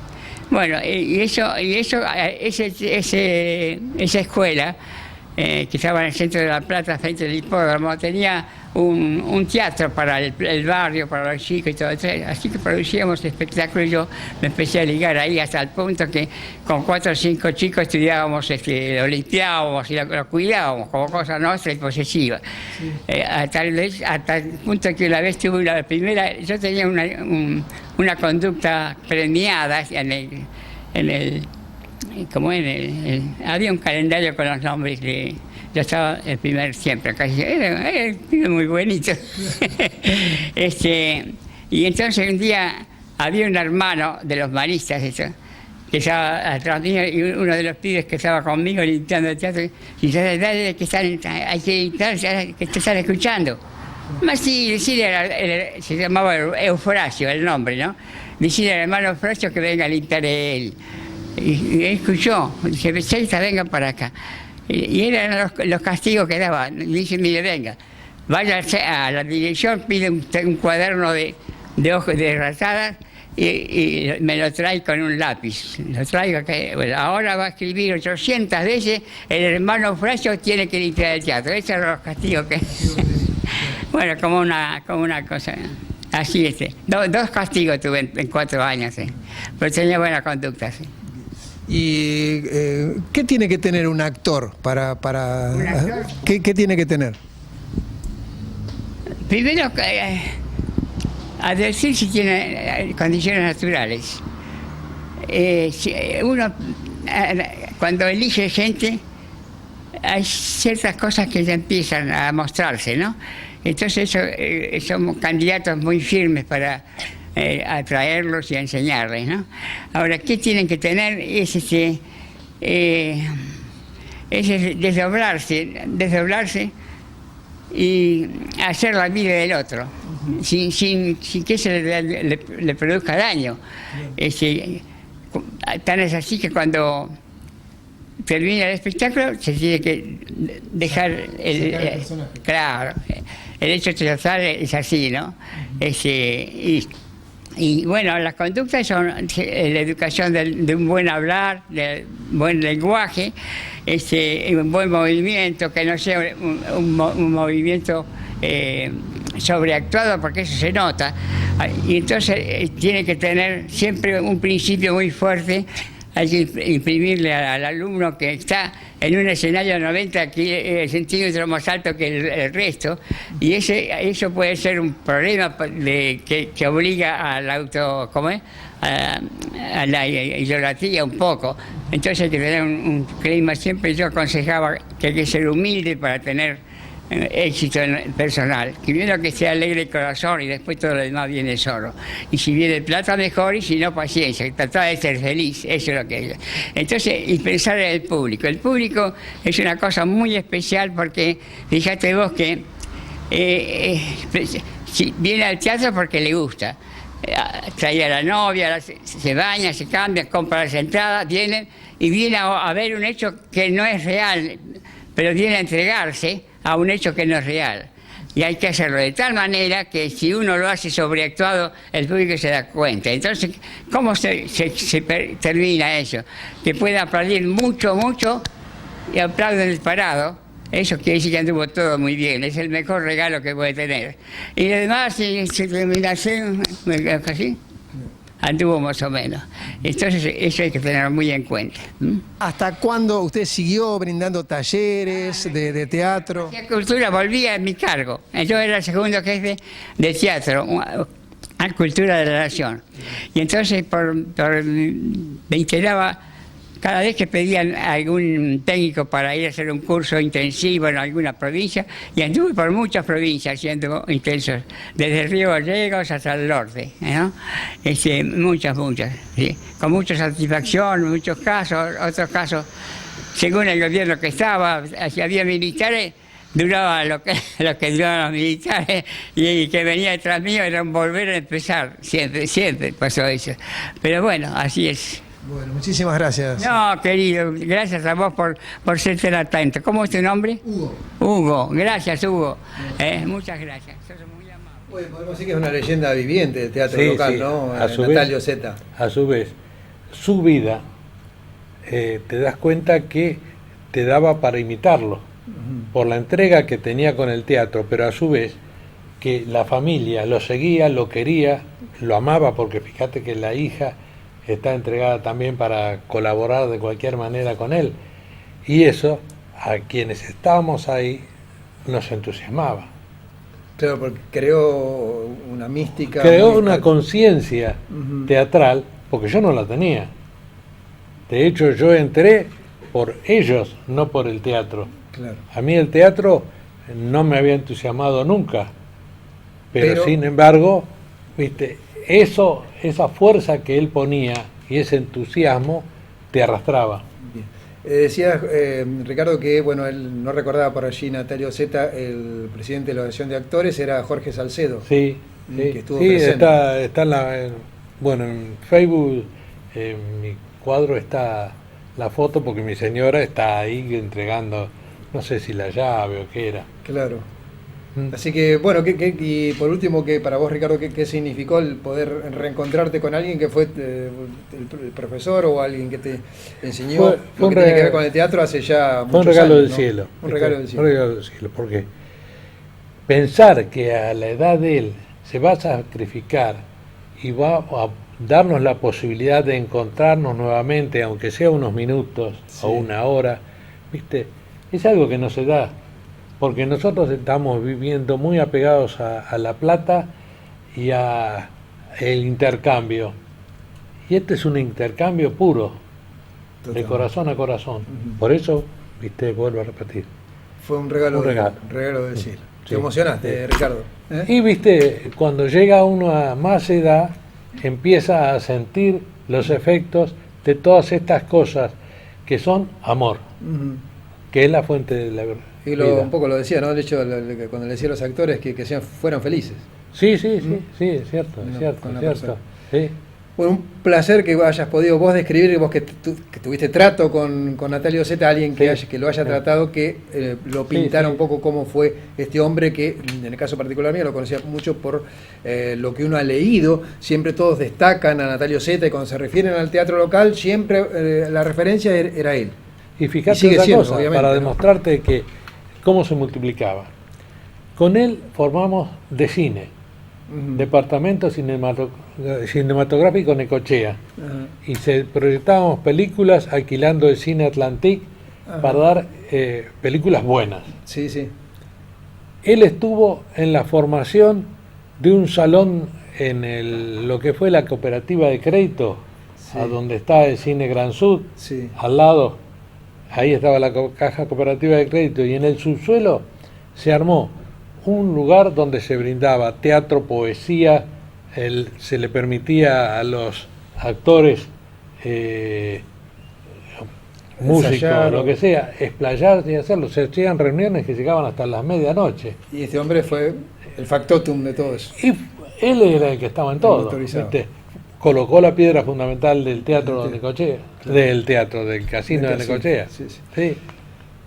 Bueno, esa escuela, que estaba en el centro de La Plata, frente al hipódromo, tenía un teatro para el barrio, para los chicos y todo. Así que producíamos espectáculos y yo me empecé a ligar ahí hasta el punto que con 4 o 5 chicos estudiábamos, lo limpiábamos y lo cuidábamos como cosa nuestra y posesiva. Sí. Hasta el punto que una vez tuve la primera, yo tenía una conducta premiada había un calendario con los nombres yo estaba el primer siempre, casi era muy bonito. Y entonces un día había un hermano de los maristas que estaba atrás mío, y uno de los pibes que estaba conmigo limpiando el teatro, y dice, dale, hay que limpiar, que te están escuchando. Más sí, se llamaba Eufrasio el nombre, ¿no? Decirle al hermano Eufrasio que venga a limpiar él. Y él escuchó, dice, Beceta, venga para acá. Y eran los castigos que daban. Dice, mire, venga, vaya a la dirección, pide un cuaderno de hojas de rasadas y me lo trae con un lápiz. Lo traigo acá. Bueno, ahora va a escribir 800 veces, el hermano Eufrasio tiene que limpiar el teatro. Esos eran los castigos que... Bueno, como una cosa... Así dos castigos tuve en 4 años, pero tenía buena conducta, sí. ¿Y qué tiene que tener un actor para ¿Un actor? ¿Qué tiene que tener? Primero, a decir si tiene condiciones naturales. Uno, cuando elige gente, hay ciertas cosas que ya empiezan a mostrarse, ¿no? Entonces somos candidatos muy firmes para atraerlos y enseñarles, ¿no? Ahora, ¿qué tienen que tener? Es desdoblarse y hacer la vida del otro, sin que eso le produzca daño. Tan es así que cuando termina el espectáculo se tiene que dejar claro, el hecho teatral es así, ¿no? Y bueno, las conductas son la educación de un buen hablar, de buen lenguaje, un buen movimiento, que no sea un movimiento sobreactuado, porque eso se nota. Y entonces tiene que tener siempre un principio muy fuerte. Hay que imprimirle al alumno que está en un escenario 90 centímetros más alto que el resto, y eso puede ser un problema que obliga al a la idolatría un poco. Entonces hay que tener un clima. Siempre yo aconsejaba que hay que ser humilde para tener éxito personal. Primero que sea alegre el corazón y después todo lo demás viene solo. Y si viene plata mejor, y si no, paciencia. Tratar de ser feliz, eso es lo que es. Entonces, y pensar en el público. El público es una cosa muy especial porque, fíjate vos que si viene al teatro porque le gusta. Trae a la novia, se baña, se cambia, compra las entradas, viene a ver un hecho que no es real, pero viene a entregarse a un hecho que no es real. Y hay que hacerlo de tal manera que si uno lo hace sobreactuado, el público se da cuenta. Entonces, ¿cómo se termina eso? Que puede aplaudir mucho y aplauden el parado. Eso quiere decir que anduvo todo muy bien. Es el mejor regalo que puede tener. Y además, si se termina así, anduvo más o menos. Entonces, eso hay que tenerlo muy en cuenta. ¿Hasta cuándo usted siguió brindando talleres de teatro? La cultura volvía a mi cargo. Yo era el segundo jefe de teatro, a Cultura de la Nación. Y entonces me enteraba cada vez que pedían algún técnico para ir a hacer un curso intensivo en alguna provincia, y anduve por muchas provincias haciendo intensos, desde Río Gallegos hasta el norte, ¿no? Muchas, ¿sí? Con mucha satisfacción, muchos casos, otros casos, según el gobierno que estaba, si había militares, duraba lo que duraban los militares, y que venía detrás mío era un volver a empezar, siempre pasó eso. Pero bueno, así es. Bueno, muchísimas gracias. No, querido, gracias a vos por ser tan atento. ¿Cómo es tu nombre? Hugo. Hugo, gracias, Hugo. Muchas gracias. Sos muy amable. Bueno, podemos decir que es una leyenda viviente del teatro local, sí. ¿no? Natalio Zeta. A su vez, su vida, te das cuenta que te daba para imitarlo, por la entrega que tenía con el teatro, pero a su vez que la familia lo seguía, lo quería, lo amaba, porque fíjate que la hija está entregada también para colaborar de cualquier manera con él. Y eso, a quienes estábamos ahí, nos entusiasmaba. Claro, porque creó una mística. Creó una conciencia teatral, porque yo no la tenía. De hecho, yo entré por ellos, no por el teatro. Claro. A mí el teatro no me había entusiasmado nunca. Pero sin embargo, viste, esa fuerza que él ponía y ese entusiasmo te arrastraba. Bien. Decía Ricardo que, bueno, él no recordaba por allí Natalio Zeta, el presidente de la Asociación de Actores era Jorge Salcedo. Sí, que estuvo presente. Está en Facebook, en mi cuadro está la foto, porque mi señora está ahí entregando, no sé si la llave o qué era. Claro. Así que, bueno, y por último, que para vos, Ricardo, ¿qué significó el poder reencontrarte con alguien que fue el profesor o alguien que te enseñó lo que tiene que ver con el teatro hace ya muchos años? Fue un regalo del cielo. Un regalo del cielo. Un regalo del cielo, porque pensar que a la edad de él se va a sacrificar y va a darnos la posibilidad de encontrarnos nuevamente, aunque sea unos minutos o una hora, ¿viste? Es algo que no se da. Porque nosotros estamos viviendo muy apegados a la plata y a el intercambio. Y este es un intercambio puro, de corazón a corazón. Por eso viste, vuelvo a repetir. Fue un regalo, Un regalo. del cielo. Sí. Te emocionaste, Ricardo. ¿eh? Y viste, cuando llega uno a más edad, empieza a sentir los efectos de todas estas cosas que son amor, Ujú. que es la fuente de la Y vida. un poco lo decía, ¿no? El hecho de que cuando le decía a los actores que fueran felices. Sí, sí, sí, sí, es cierto, Con es la- cierto, con la es cierto. Sí. Bueno, un placer que hayas podido vos describir, vos que tuviste trato con Natalio Zeta, alguien que lo haya sí. tratado, que lo pintara sí. un poco cómo fue este hombre, que en el caso particular mío lo conocía mucho por lo que uno ha leído. Siempre todos destacan a Natalio Zeta y cuando se refieren al teatro local, siempre la referencia era él. Y fíjate Y sigue otra siendo, cosa, obviamente, para ¿no? demostrarte que cómo se multiplicaba. Con él formamos de cine, Ujú. departamento cinematográfico Necochea, Ajá. y se proyectábamos películas alquilando el cine Atlantic Ajá. para dar películas buenas. Sí, sí. Él estuvo en la formación de un salón en lo que fue la cooperativa de crédito, Sí. a donde está el cine Gran Sud, Sí. al lado, ahí estaba la caja cooperativa de crédito, y en el subsuelo se armó un lugar donde se brindaba teatro, poesía, se le permitía a los actores, músicos, Ensayar, lo que sea, explayarse y hacerlo. Se hacían reuniones que llegaban hasta las medianoche. Y este hombre fue el factotum de todo eso. Y él era el que estaba en todo. motorizado. ¿viste? Colocó la piedra fundamental del teatro de Del Necochea, claro. del casino de Del casino, Necochea. sí, sí. Sí.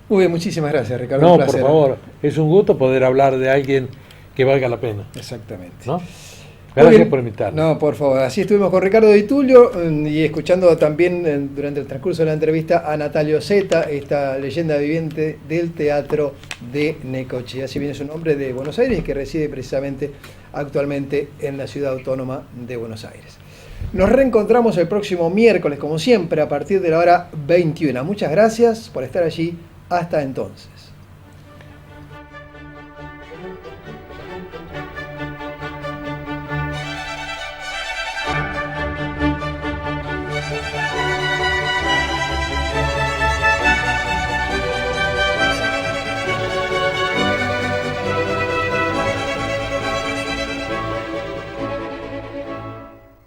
Muy bien, muchísimas gracias, Ricardo. No, un por placer. favor, es un gusto poder hablar de alguien que valga la pena, Exactamente. ¿no? Muy Gracias bien. por invitarme. No, por favor. Así estuvimos con Ricardo Di Tulio y escuchando también durante el transcurso de la entrevista a Natalio Zeta, esta leyenda viviente del teatro de Necochea. Así viene su nombre, de Buenos Aires, que reside precisamente actualmente en la ciudad autónoma de Buenos Aires. Nos reencontramos el próximo miércoles, como siempre, a partir de la hora 21. Muchas gracias por estar allí. Hasta entonces.